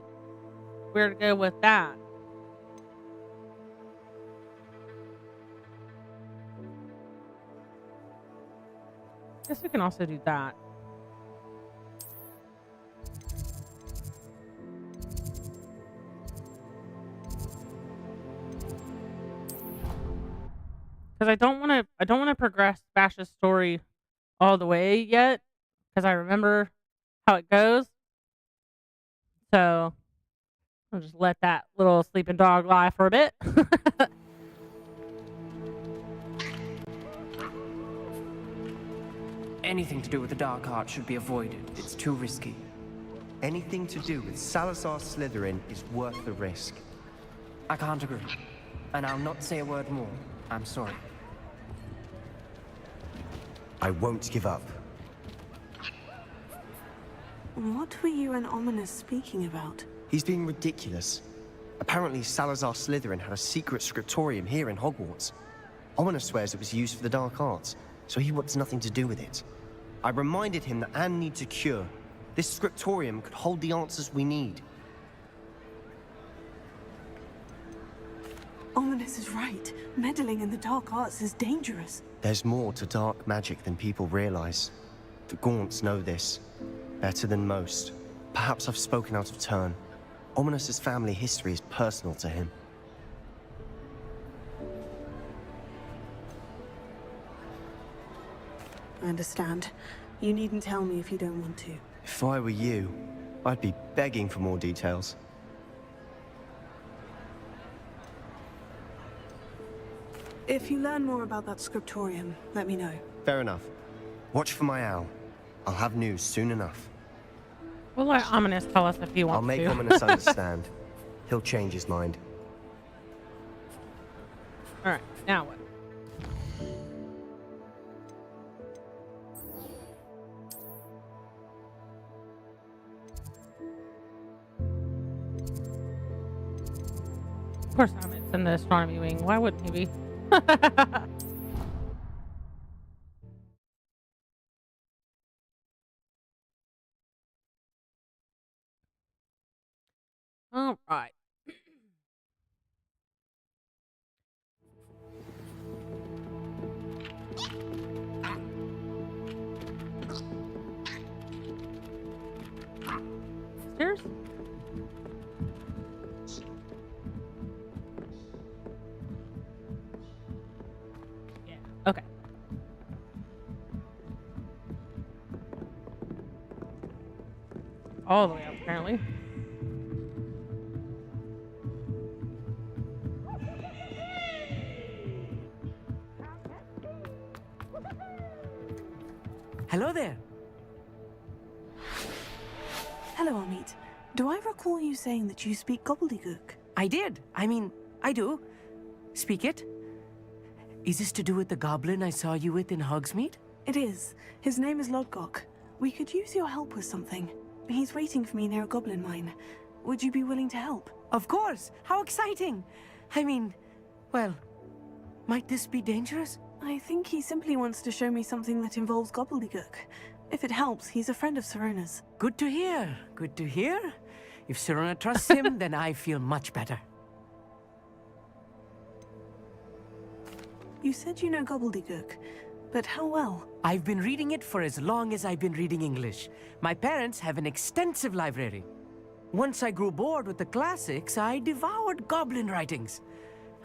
where to go with that. Guess we can also do that. Because I don't want to progress Bash's story all the way yet, because I remember how it goes. So I'll just let that little sleeping dog lie for a bit. Anything to do with the dark art should be avoided. It's too risky. Anything to do with Salazar Slytherin is worth the risk. I can't agree. And I'll not say a word more. I'm sorry. I won't give up. What were you and Ominous speaking about? He's being ridiculous. Apparently Salazar Slytherin had a secret scriptorium here in Hogwarts. Ominous swears it was used for the dark arts, so he wants nothing to do with it. I reminded him that Anne needs a cure. This scriptorium could hold the answers we need. Ominous is right. Meddling in the dark arts is dangerous. There's more to dark magic than people realize. The Gaunts know this better than most. Perhaps I've spoken out of turn. Ominous's family history is personal to him. I understand. You needn't tell me if you don't want to. If I were you, I'd be begging for more details. If you learn more about that scriptorium, let me know. Fair enough. Watch for my owl. I'll have news soon enough. We'll let Ominous tell us if he wants to. I'll make Ominous understand. He'll change his mind. Alright, now what? Of course Omit's in the astronomy wing. Why wouldn't he be? All right. Stairs? Yeah, okay. All the way up, apparently. Hello there. Hello, Amit. Do I recall you saying that you speak gobbledygook? I did. I mean, I do. Speak it. Is this to do with the goblin I saw you with in Hogsmeade? It is. His name is Lodgok. We could use your help with something. He's waiting for me near a goblin mine. Would you be willing to help? Of course. How exciting. I mean, well, might this be dangerous? I think he simply wants to show me something that involves gobbledygook. If it helps, he's a friend of Serona's. Good to hear. Good to hear. If Serona trusts him, then I feel much better. You said you know gobbledygook, but how well? I've been reading it for as long as I've been reading English. My parents have an extensive library. Once I grew bored with the classics, I devoured goblin writings.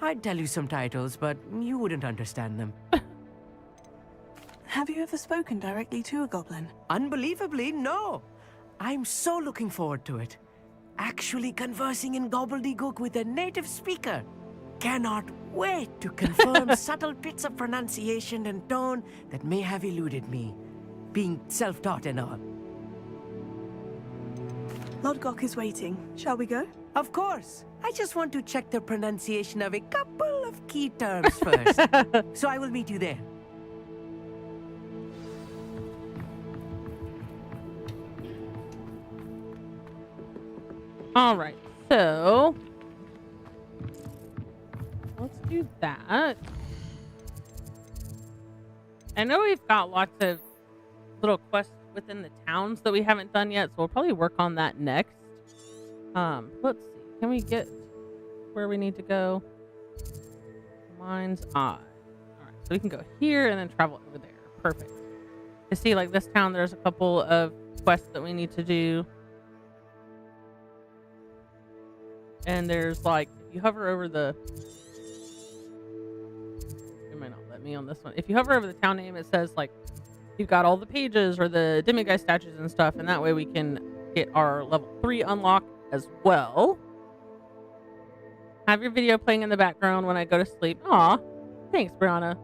I'd tell you some titles, but you wouldn't understand them. Have you ever spoken directly to a goblin? Unbelievably, no. I'm so looking forward to it. Actually conversing in gobbledygook with a native speaker. Cannot wait to confirm subtle bits of pronunciation and tone that may have eluded me, being self-taught and all. Lodgok is waiting. Shall we go? Of course. I just want to check the pronunciation of a couple of key terms first. So I will meet you there. All right, so let's do that. I know we've got lots of little quests within the towns that we haven't done yet, so we'll probably work on that next. Let's see. Can we get where we need to go? Mind's Eye. All right, so we can go here and then travel over there. Perfect. To see, like, this town, there's a couple of quests that we need to do. And there's, like, if you hover over the... It might not let me on this one. If you hover over the town name, it says, like, you've got all the pages or the demiguise statues and stuff, and that way we can get our level 3 unlock as well. Have your video playing in the background when I go to sleep. Aw, thanks, Brianna.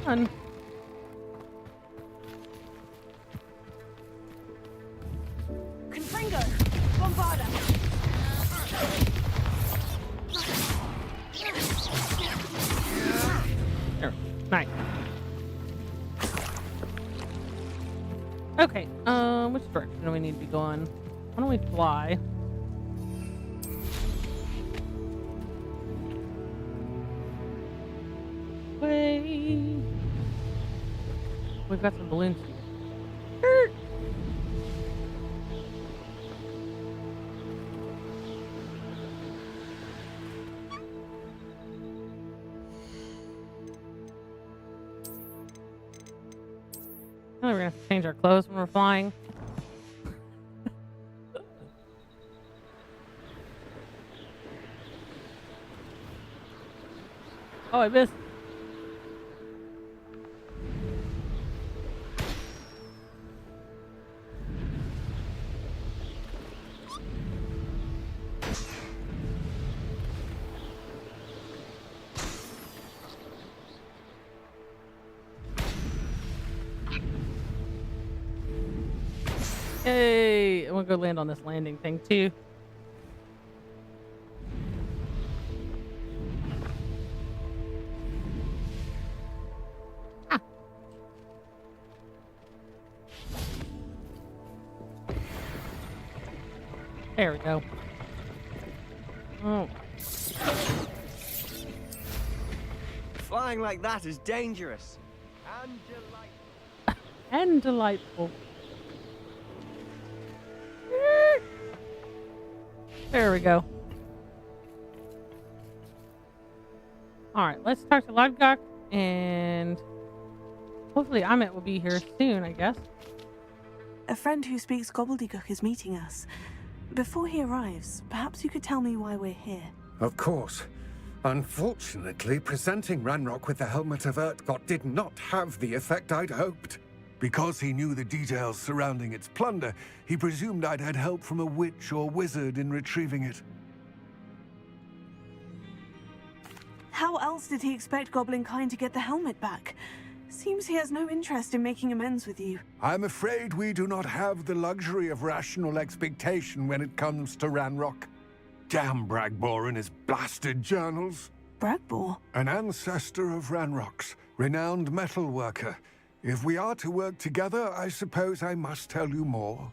Fun. Confringo! Bombarda! There. Nice. Okay, which direction do we need to be going? Why don't we fly? Way. We've got some balloons here. Oh, we're gonna have to change our clothes when we're flying. Oh, I missed. Yay! I'm gonna go land on this landing thing too. Ah. There we go. Oh. Flying like that is dangerous. And delightful. And delightful. There we go. All right, let's talk to Lodgok, and hopefully Amit will be here soon, I guess. A friend who speaks gobbledygook is meeting us. Before he arrives, perhaps you could tell me why we're here. Of course. Unfortunately, presenting Ranrock with the Helmet of Urtkot did not have the effect I'd hoped. Because he knew the details surrounding its plunder, he presumed I'd had help from a witch or wizard in retrieving it. How else did he expect Goblinkind to get the helmet back? Seems he has no interest in making amends with you. I'm afraid we do not have the luxury of rational expectation when it comes to Ranrock. Damn Bragbor and his blasted journals. Bragbor? An ancestor of Ranrock's, renowned metal worker. If we are to work together, I suppose I must tell you more.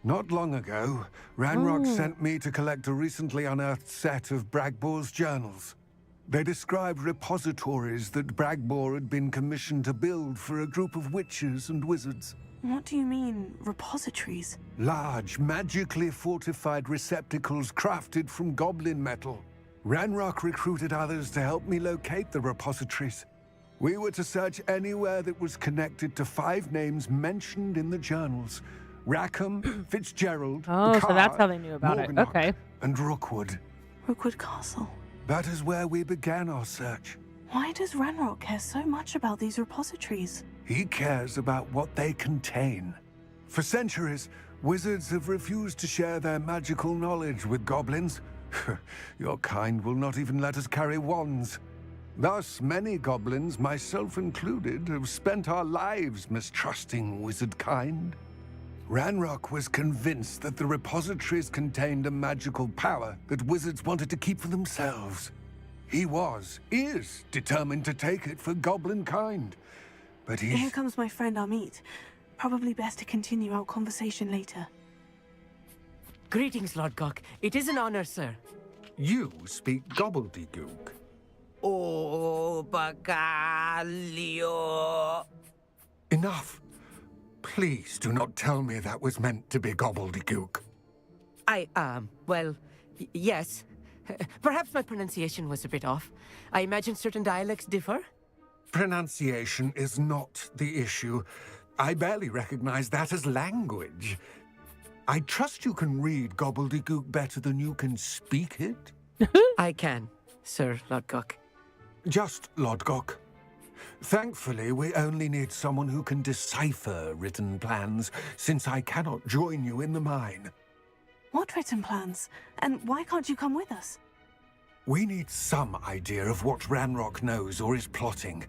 Not long ago, Ranrock sent me to collect a recently unearthed set of Bragbor's journals. They described repositories that Bragbor had been commissioned to build for a group of witches and wizards. What do you mean, repositories? Large, magically fortified receptacles crafted from goblin metal. Ranrock recruited others to help me locate the repositories. We were to search anywhere that was connected to 5 names mentioned in the journals. Rackham, Fitzgerald, Oh, Carr, so that's how they knew about it. Morganach, Okay. and Rookwood. Rookwood Castle. That is where we began our search. Why does Ranrock care so much about these repositories? He cares about what they contain. For centuries, wizards have refused to share their magical knowledge with goblins. Your kind will not even let us carry wands. Thus, many goblins, myself included, have spent our lives mistrusting wizard kind. Ranrock was convinced that the repositories contained a magical power that wizards wanted to keep for themselves. He is determined to take it for goblin kind. But Here comes my friend Amit. Probably best to continue our conversation later. Greetings, Lord Gok. It is an honor, sir. You speak gobbledygook. Oh, Bacalio. Enough. Please do not tell me that was meant to be gobbledygook. Well, yes. Perhaps my pronunciation was a bit off. I imagine certain dialects differ. Pronunciation is not the issue. I barely recognize that as language. I trust you can read gobbledygook better than you can speak it? I can, Sir Lodgok. Just Lodgok. Thankfully, we only need someone who can decipher written plans, since I cannot join you in the mine. What written plans? And why can't you come with us? We need some idea of what Ranrock knows or is plotting.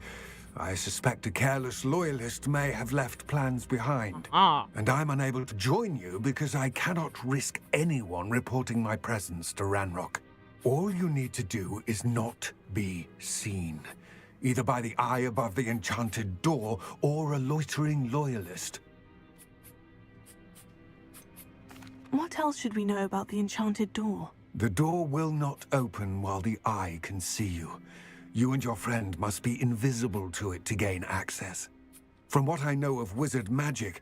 I suspect a careless loyalist may have left plans behind. And I'm unable to join you because I cannot risk anyone reporting my presence to Ranrock. All you need to do is not be seen, either by the eye above the enchanted door or a loitering loyalist. What else should we know about the enchanted door? The door will not open while the eye can see you. You and your friend must be invisible to it to gain access. From what I know of wizard magic,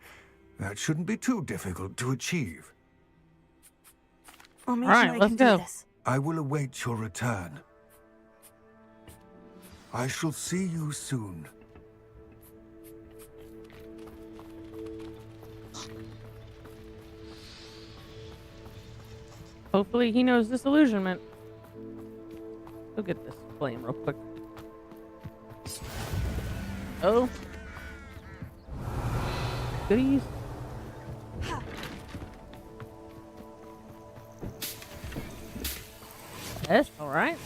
that shouldn't be too difficult to achieve. I'll make sure I can do this. I will await your return. I shall see you soon. Hopefully he knows disillusionment. Go get this flame real quick. Oh. Goodies. Yes, alright.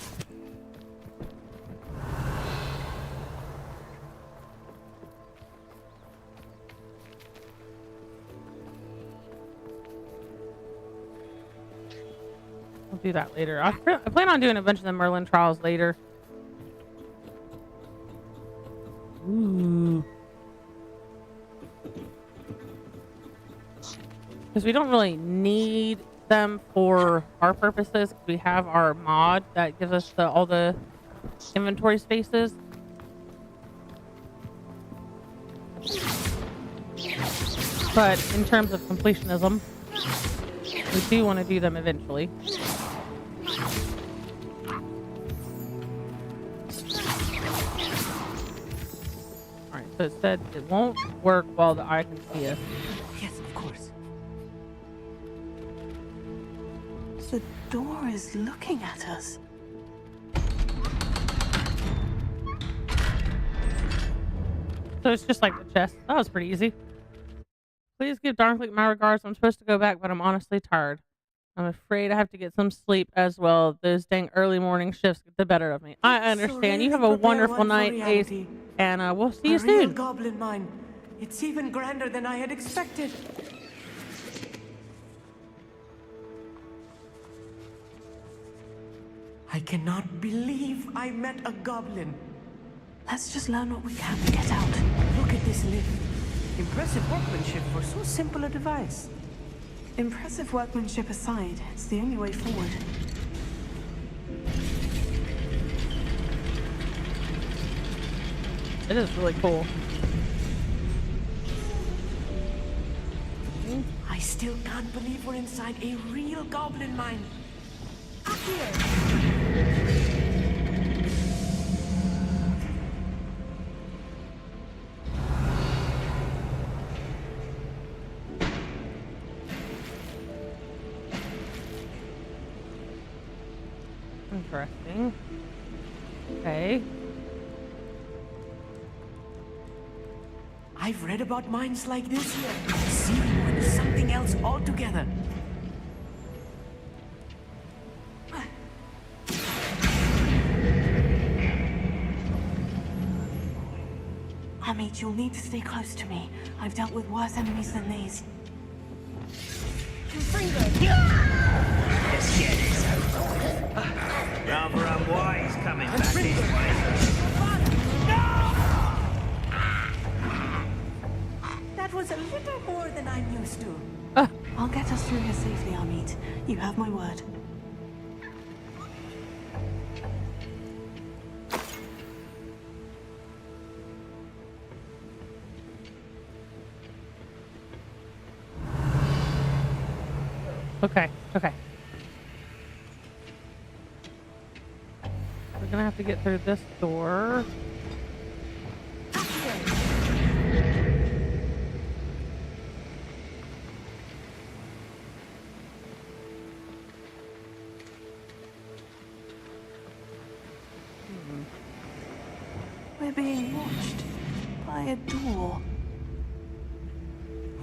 I'll do that later. I plan on doing a bunch of the Merlin trials later. Ooh. Because we don't really need them for our purposes. We have our mod that gives us all the inventory spaces. But in terms of completionism, we do want to do them eventually. Alright, so it said it won't work while the eye can see us. Yes, of course. The door is looking at us. So it's just like the chest. That was pretty easy. Please give Darkleek my regards. I'm supposed to go back, but I'm honestly tired. I'm afraid I have to get some sleep as well. Those dang early morning shifts get the better of me. I understand. You have a wonderful night, Ace, and we'll see you soon. Goblin mine. It's even grander than I had expected. I cannot believe I met a goblin. Let's just learn what we can and get out. Look at this lift. Impressive workmanship for so simple a device. Impressive workmanship aside, it's the only way forward. It is really cool. I still can't believe we're inside a real goblin mine. Up here. Interesting. Okay. I've read about mines like this here. Seeing one is something else altogether. Amit, you'll need to stay close to me. I've dealt with worse enemies than these. Let's get this over. Rather unwise coming back this way. That was a little more than I'm used to. I'll get us through here safely, Amit. You have my word. Okay, okay. We're gonna have to get through this door. We're being watched by a door.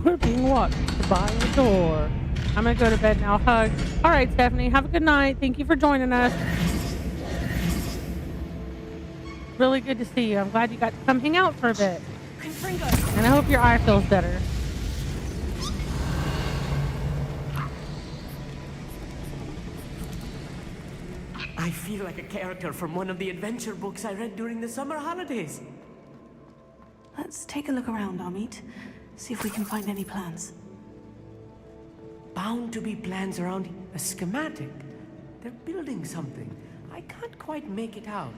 We're being watched by a door. I'm gonna go to bed now. Hug. All right, Stephanie. Have a good night. Thank you for joining us. Really good to see you. I'm glad you got to come hang out for a bit. And I hope your eye feels better. I feel like a character from one of the adventure books I read during the summer holidays. Let's take a look around, Amit. See if we can find any plans. Bound to be plans around a schematic. They're building something. I can't quite make it out.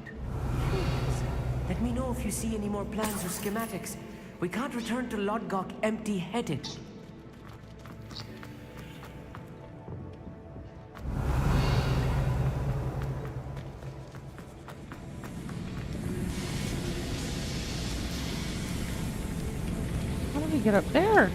Please, let me know if you see any more plans or schematics. We can't return to Lodgok empty-headed. How do we get up there?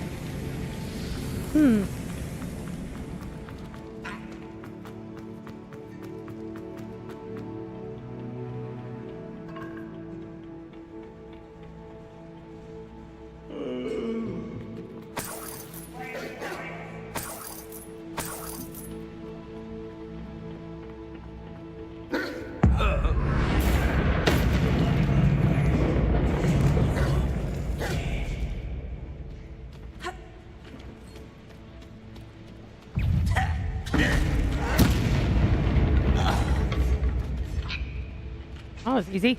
Oh, it's easy.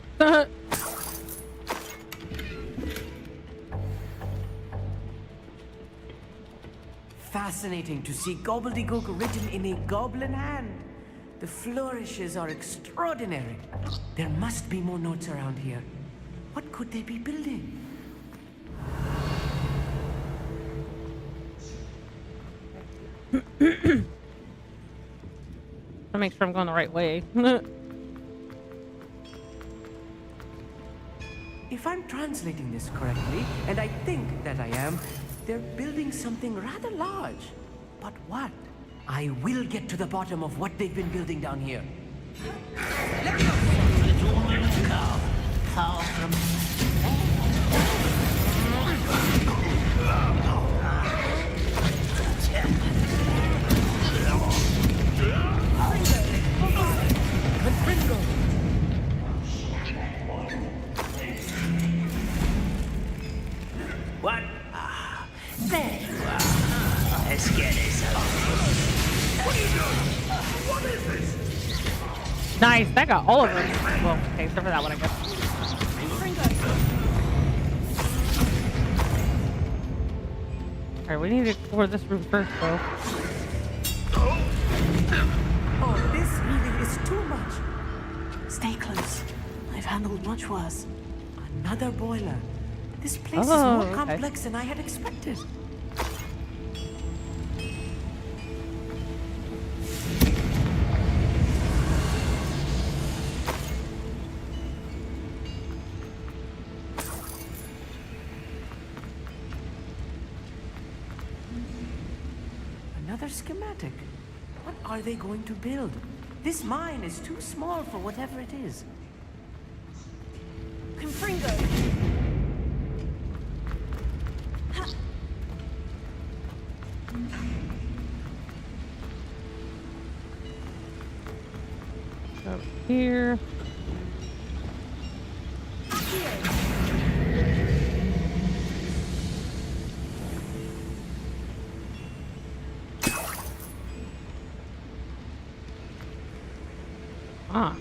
Fascinating to see gobbledygook written in a goblin hand. The flourishes are extraordinary. There must be more notes around here. What could they be building? To make sure I'm going the right way. If I'm translating this correctly, and I think that I am, they're building something rather large. But what? I will get to the bottom of what they've been building down here. Far from What? There you are. Let's get this over. What are you doing? What is this? Nice. That got all of them. Well, okay, except for that one, I guess. All right, we need to explore this room first, though. Oh, this really is too much. Stay close. I've handled much worse. Another boiler. This place is Oh, more okay. complex than I had expected. Another schematic. What are they going to build? This mine is too small for whatever it is. Confringo! Over here. Ah.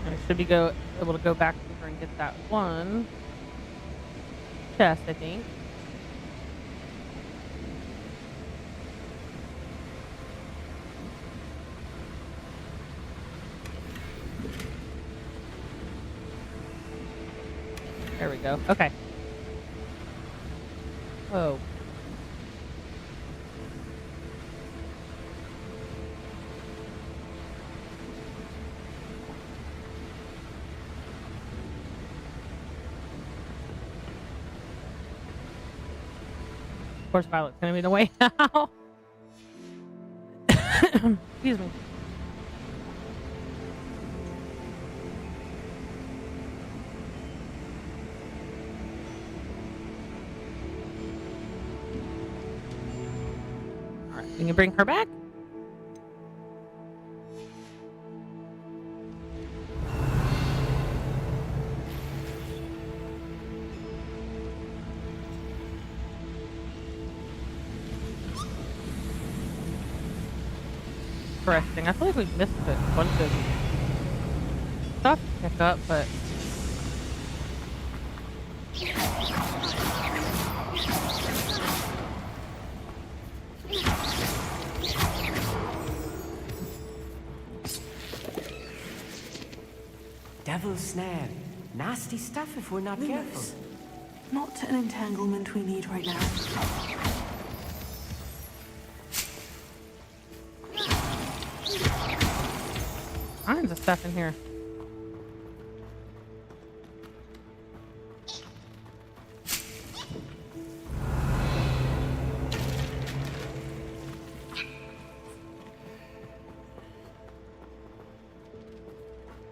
I should be able to go back over and get that one chest, I think. There we go. Okay. Whoa. Of course, Violet's gonna be the way out. Excuse me. Alright, can you bring her back? Interesting. I feel like we've missed a bunch of stuff to pick up, but Devil's snare. Nasty stuff if we're not careful. Not an entanglement we need right now. Tons of stuff in here.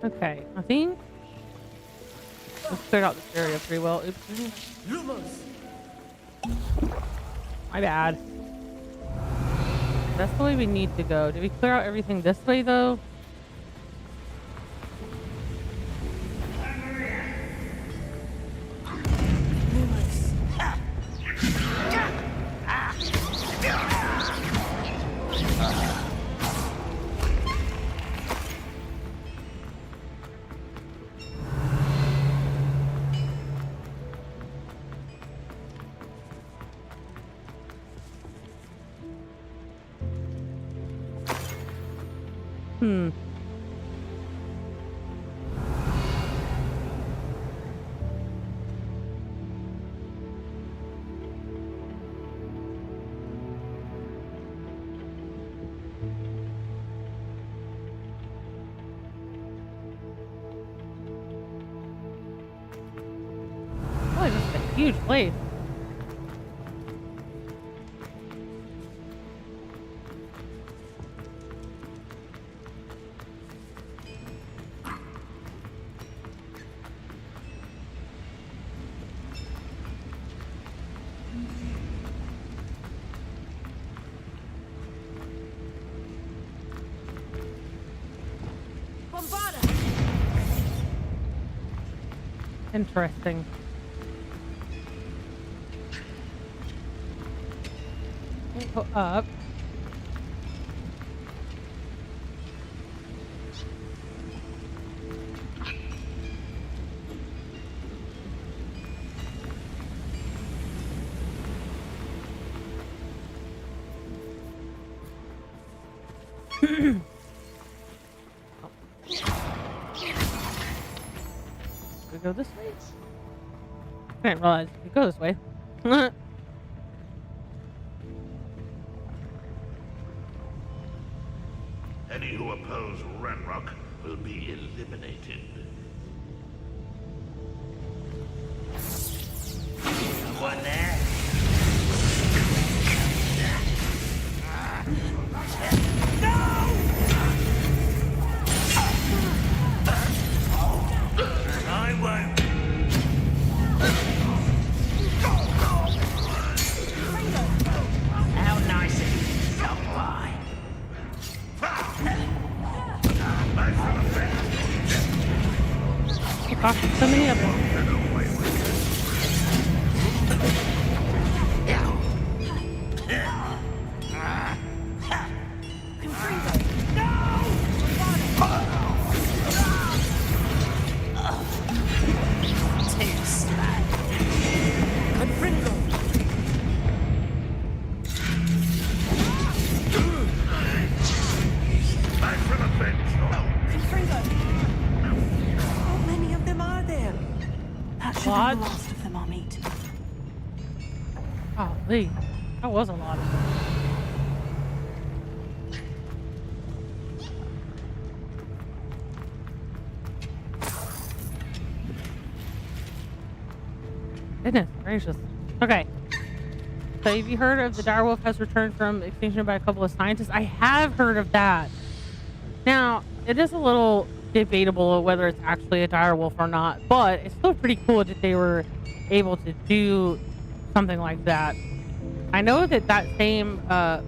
Okay, I think let's clear out this area pretty well. Oops. My bad. That's the way we need to go. Did we clear out everything this way though? Oh, this is a huge place. Interesting. Go up. We go this way? I didn't realize we go this way. Any who oppose Ranrock will be eliminated. Someone there? I won't. How nice of you to stop by. Gosh, so many of them. Golly, that was a lot. Goodness gracious. Okay. So have you heard of the direwolf has returned from extinction by a couple of scientists? I have heard of that. Now, it is a little debatable whether it's actually a direwolf or not, but it's still pretty cool that they were able to do something like that. I know that that same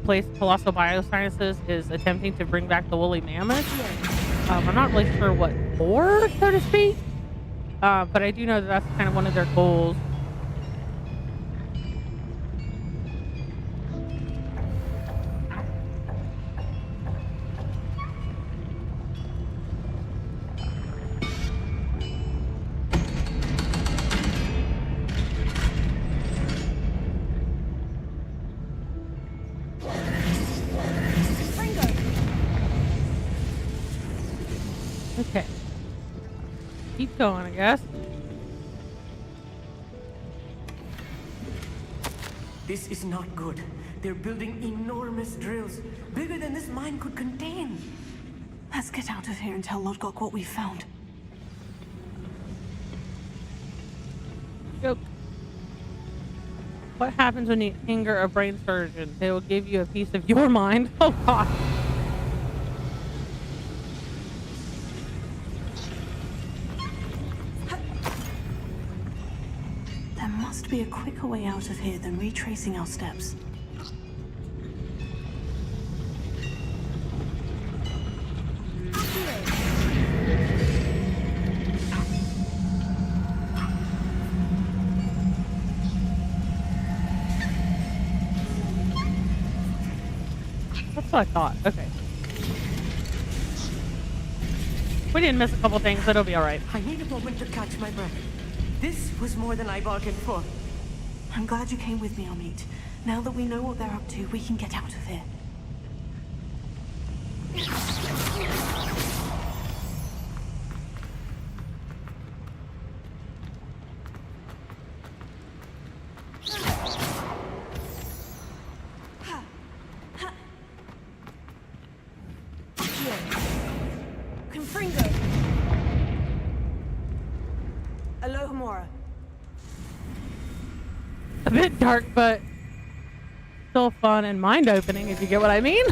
place, Colossal Biosciences, is attempting to bring back the woolly mammoth. I'm not really sure what for, so to speak, but I do know that that's kind of one of their goals. Okay. Keep going, I guess. This is not good. They're building enormous drills, bigger than this mine could contain. Let's get out of here and tell Lodgok what we found. Joke. What happens when you anger a brain surgeon? They will give you a piece of your mind. Oh, God. There must be a quicker way out of here than retracing our steps. That's what I thought. Okay. We didn't miss a couple things, but it'll be alright. I need a moment to catch my breath. This was more than I bargained for. I'm glad you came with me, Hufflepuff. Now that we know what they're up to, we can get out of here. A bit dark, but still fun and mind-opening, if you get what I mean.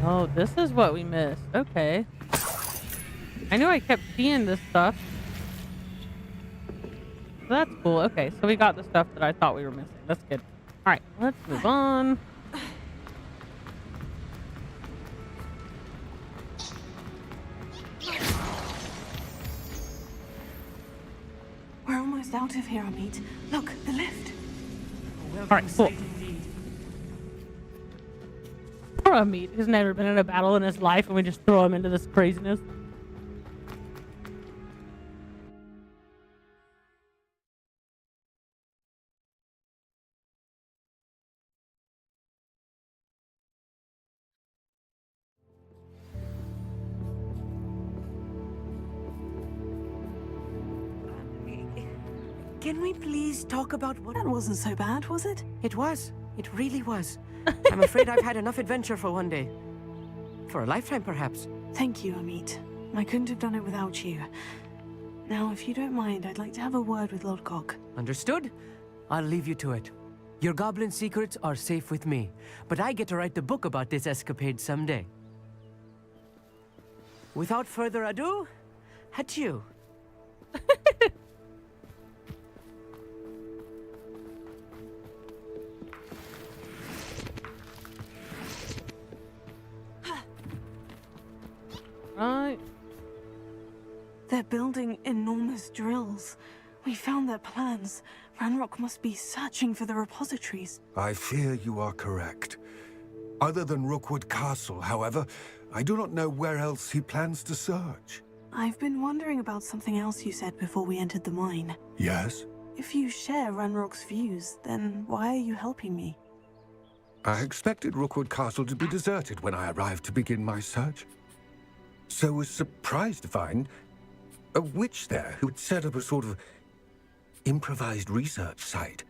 Oh, this is what we missed. Okay. I knew I kept seeing this stuff. So that's cool. Okay, so we got the stuff that I thought we were missing. That's good. All right, let's move on. We're almost out of here, Hufflepuff. Look, the lift. All right, cool. Poor Hufflepuff, who's never been in a battle in his life, and we just throw him into this craziness. Can we please talk about what... That wasn't so bad, was it? It was. It really was. I'm afraid I've had enough adventure for one day. For a lifetime, perhaps. Thank you, Hufflepuff. I couldn't have done it without you. Now, if you don't mind, I'd like to have a word with Lodgok. Understood? I'll leave you to it. Your goblin secrets are safe with me, but I get to write the book about this escapade someday. Without further ado, adieu. Right. They're building enormous drills. We found their plans. Ranrock must be searching for the repositories. I fear you are correct. Other than Rookwood Castle, however, I do not know where else he plans to search. I've been wondering about something else you said before we entered the mine. Yes? If you share Ranrock's views, then why are you helping me? I expected Rookwood Castle to be deserted when I arrived to begin my search. So was surprised to find a witch there who had set up a sort of improvised research site.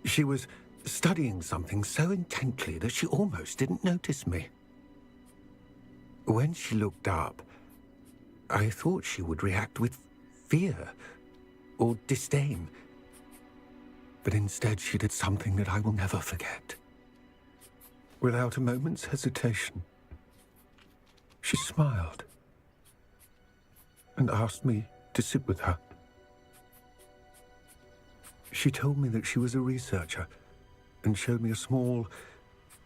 She was studying something so intently that she almost didn't notice me. When she looked up, I thought she would react with fear or disdain. But instead she did something that I will never forget. Without a moment's hesitation, she smiled and asked me to sit with her. She told me that she was a researcher and showed me a small,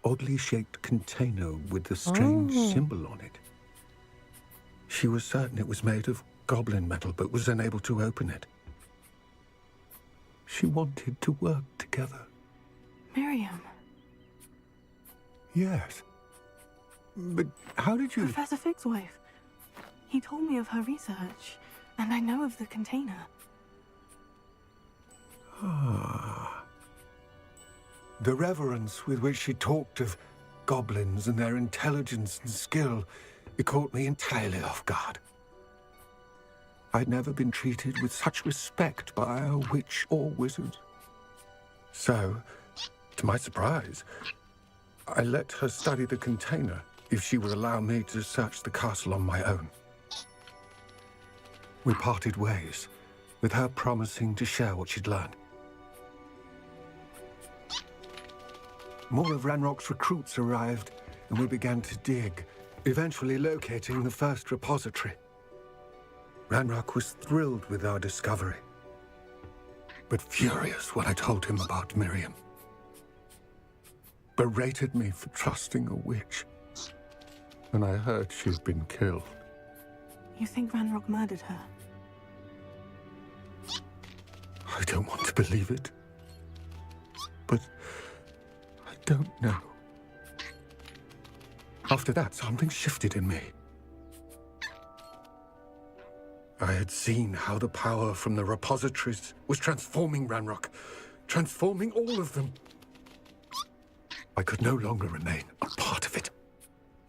oddly shaped container with a strange symbol on it. She was certain it was made of goblin metal, but was unable to open it. She wanted to work together. Miriam. Yes. But how did you... Professor Fig's wife. He told me of her research, and I know of the container. Ah. The reverence with which she talked of goblins and their intelligence and skill, it caught me entirely off guard. I'd never been treated with such respect by a witch or wizard. So, to my surprise, I let her study the container if she would allow me to search the castle on my own. We parted ways, with her promising to share what she'd learned. More of Ranrock's recruits arrived, and we began to dig, eventually locating the first repository. Ranrock was thrilled with our discovery, but furious when I told him about Miriam. Berated me for trusting a witch, and I heard she'd been killed. You think Ranrock murdered her? I don't want to believe it, but I don't know. After that, something shifted in me. I had seen how the power from the repositories was transforming Ranrock, transforming all of them. I could no longer remain a part of it.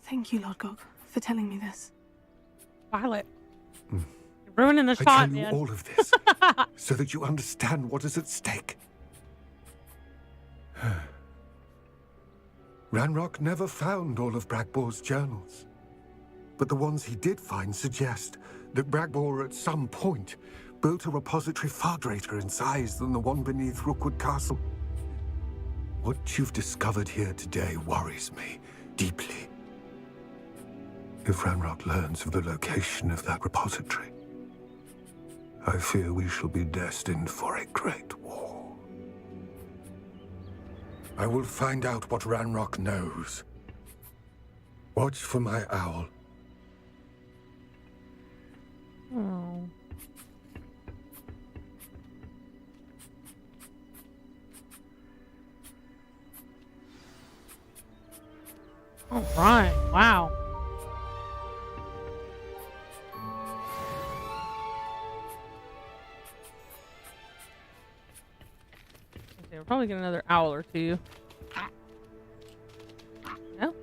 Thank you, Lord Gog, for telling me this. Violet. You're ruining the shot, I tell you man. all of this so that you understand what is at stake. Ranrock never found all of Bragbor's journals, but the ones he did find suggest that Bragbor at some point built a repository far greater in size than the one beneath Rookwood Castle. What you've discovered here today worries me deeply. If Ranrock learns of the location of that repository, I fear we shall be destined for a great war. I will find out what Ranrock knows. Watch for my owl. Oh. All right. Wow. Okay, we'll probably get another owl or two. No?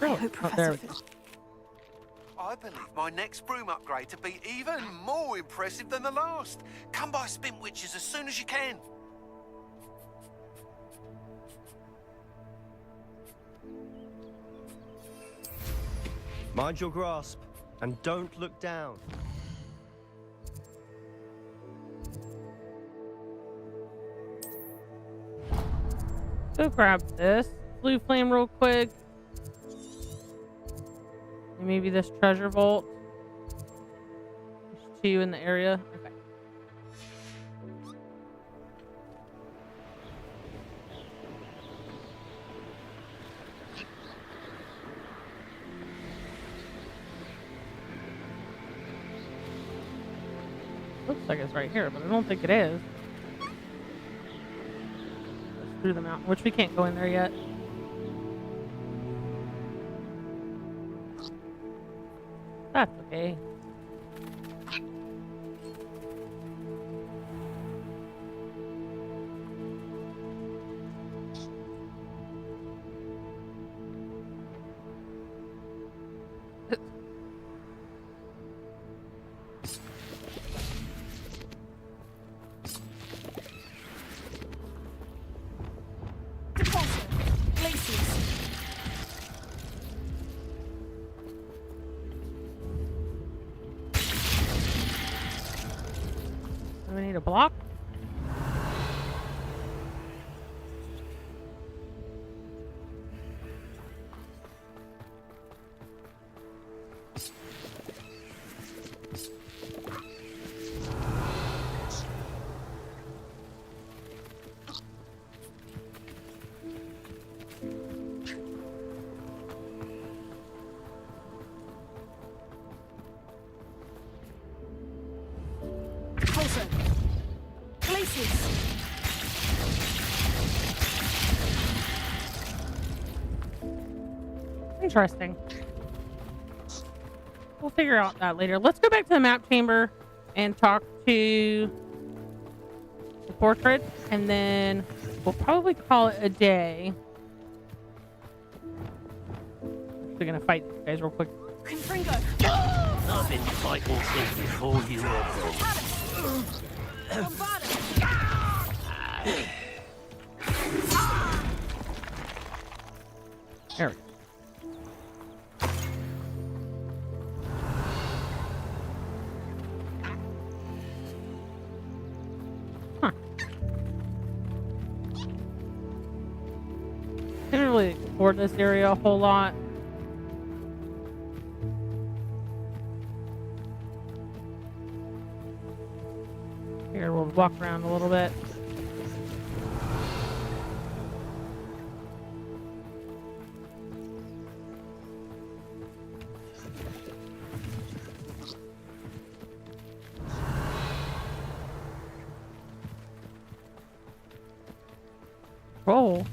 I hope Professor Fig... I believe my next broom upgrade to be even more impressive than the last. Come by Spin Witches as soon as you can. Mind your grasp, and don't look down. Go grab this. Blue flame real quick. And maybe this treasure vault. There's two in the area. Okay. Looks like it's right here, but I don't think it is. Let's through the mountain, which we can't go in there yet. That's okay. to block. Interesting. We'll figure out that later. Let's go back to the map chamber and talk to the portrait, and then we'll probably call it a day. We're gonna fight these guys real quick. Confringo! I've been fighting since before you were born. There we go. Didn't really explore this area a whole lot. Here, we'll walk around a little bit. Roll.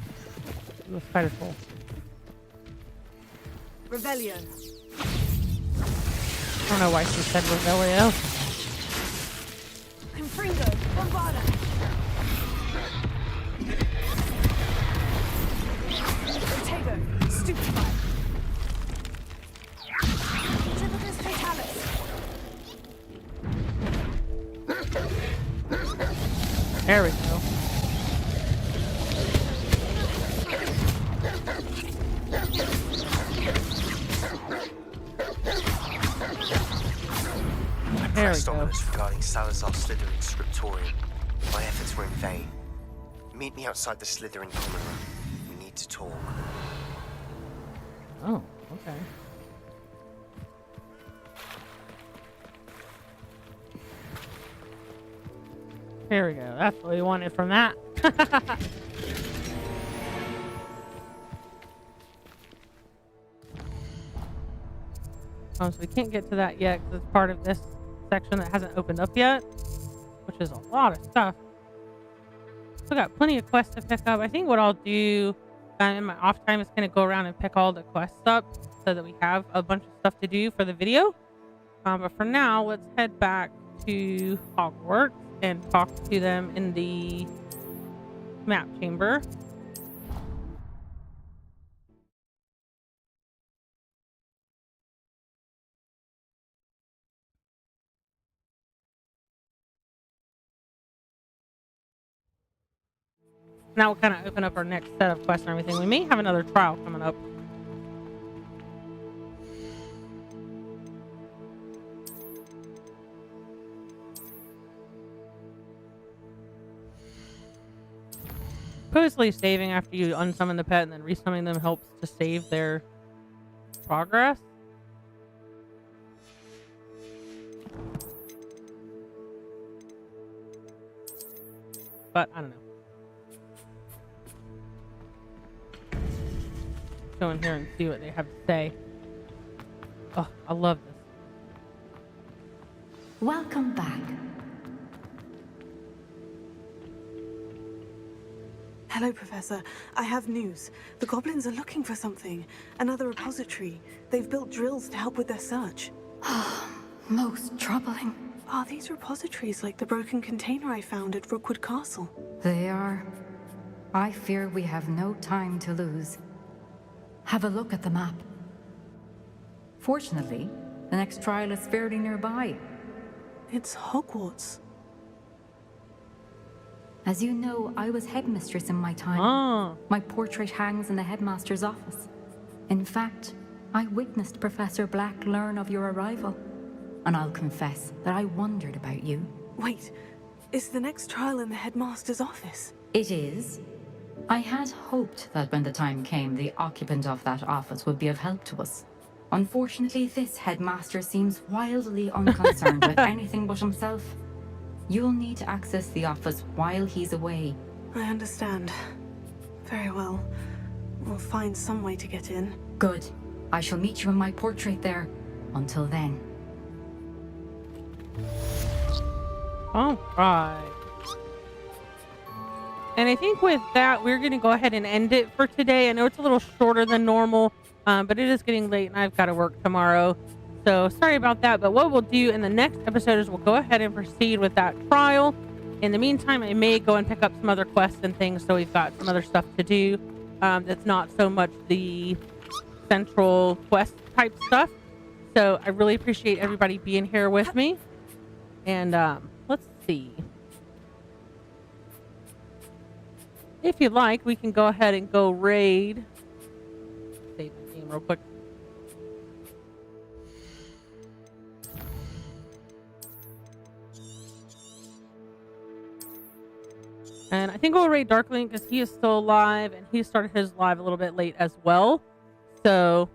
The spider troll. Revelio. I don't know why she said Revelio. Confringo. Bombarda. Protego. Stupefy. Typicus Fatalis. There we go. Pressed on us regarding Salazar Slytherin's scriptorium. My efforts were in vain. Meet me outside the Slytherin common room. We need to talk. Oh, okay. There we go. That's what we wanted from that. So we can't get to that yet because it's part of this section that hasn't opened up yet, which is a lot of stuff. Still got plenty of quests to pick up. I think what I'll do in my off time is going to go around and pick all the quests up so that we have a bunch of stuff to do for the video. But for now, let's head back to Hogwarts and talk to them in the map chamber. Now we'll kind of open up our next set of quests and everything. We may have another trial coming up. Supposedly saving after you unsummon the pet and then resummoning them helps to save their progress. But I don't know. Go in here and see what they have to say. Oh, I love this. Welcome back. Hello, Professor. I have news. The goblins are looking for something. Another repository. They've built drills to help with their search. Most troubling. Are these repositories like the broken container I found at Rookwood Castle? They are. I fear we have no time to lose. Have a look at the map. Fortunately, the next trial is fairly nearby. It's Hogwarts. As you know, I was headmistress in my time. My portrait hangs in the headmaster's office. In fact, I witnessed Professor Black learn of your arrival. And I'll confess that I wondered about you. Wait, Is the next trial in the headmaster's office? It is. I had hoped that when the time came, the occupant of that office would be of help to us. Unfortunately, this headmaster seems wildly unconcerned with anything but himself. You'll need to access the office while he's away. I understand. Very well. We'll find some way to get in. Good. I shall meet you in my portrait there. Until then. All right. And I think with that, we're going to go ahead and end it for today. I know it's a little shorter than normal, but it is getting late and I've got to work tomorrow. So sorry about that. But what we'll do in the next episode is we'll go ahead and proceed with that trial. In the meantime, I may go and pick up some other quests and things. So we've got some other stuff to do. That's not so much the central quest type stuff. So I really appreciate everybody being here with me. And let's see. If you'd like, we can go ahead and go raid. Save the game real quick. And I think we'll raid Darkling because he is still alive and he started his live a little bit late as well. So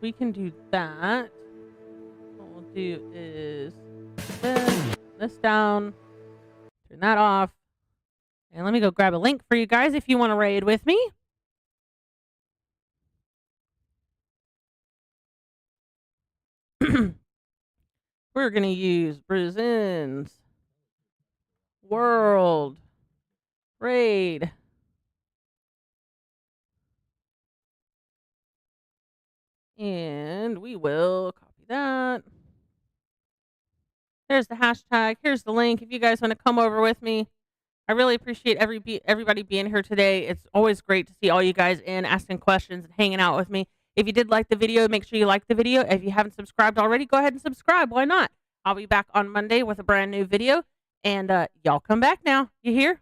we can do that. What we'll do is this down, turn that off. And let me go grab a link for you guys if you want to raid with me. We're going to use Brizzyne's World Raid. And we will copy that. There's the hashtag. Here's the link if you guys want to come over with me. I really appreciate everybody being here today. It's always great to see all you guys in, asking questions and hanging out with me. If you did like the video, make sure you like the video. If you haven't subscribed already, go ahead and subscribe. Why not? I'll be back on Monday with a brand new video. And y'all come back now. You hear?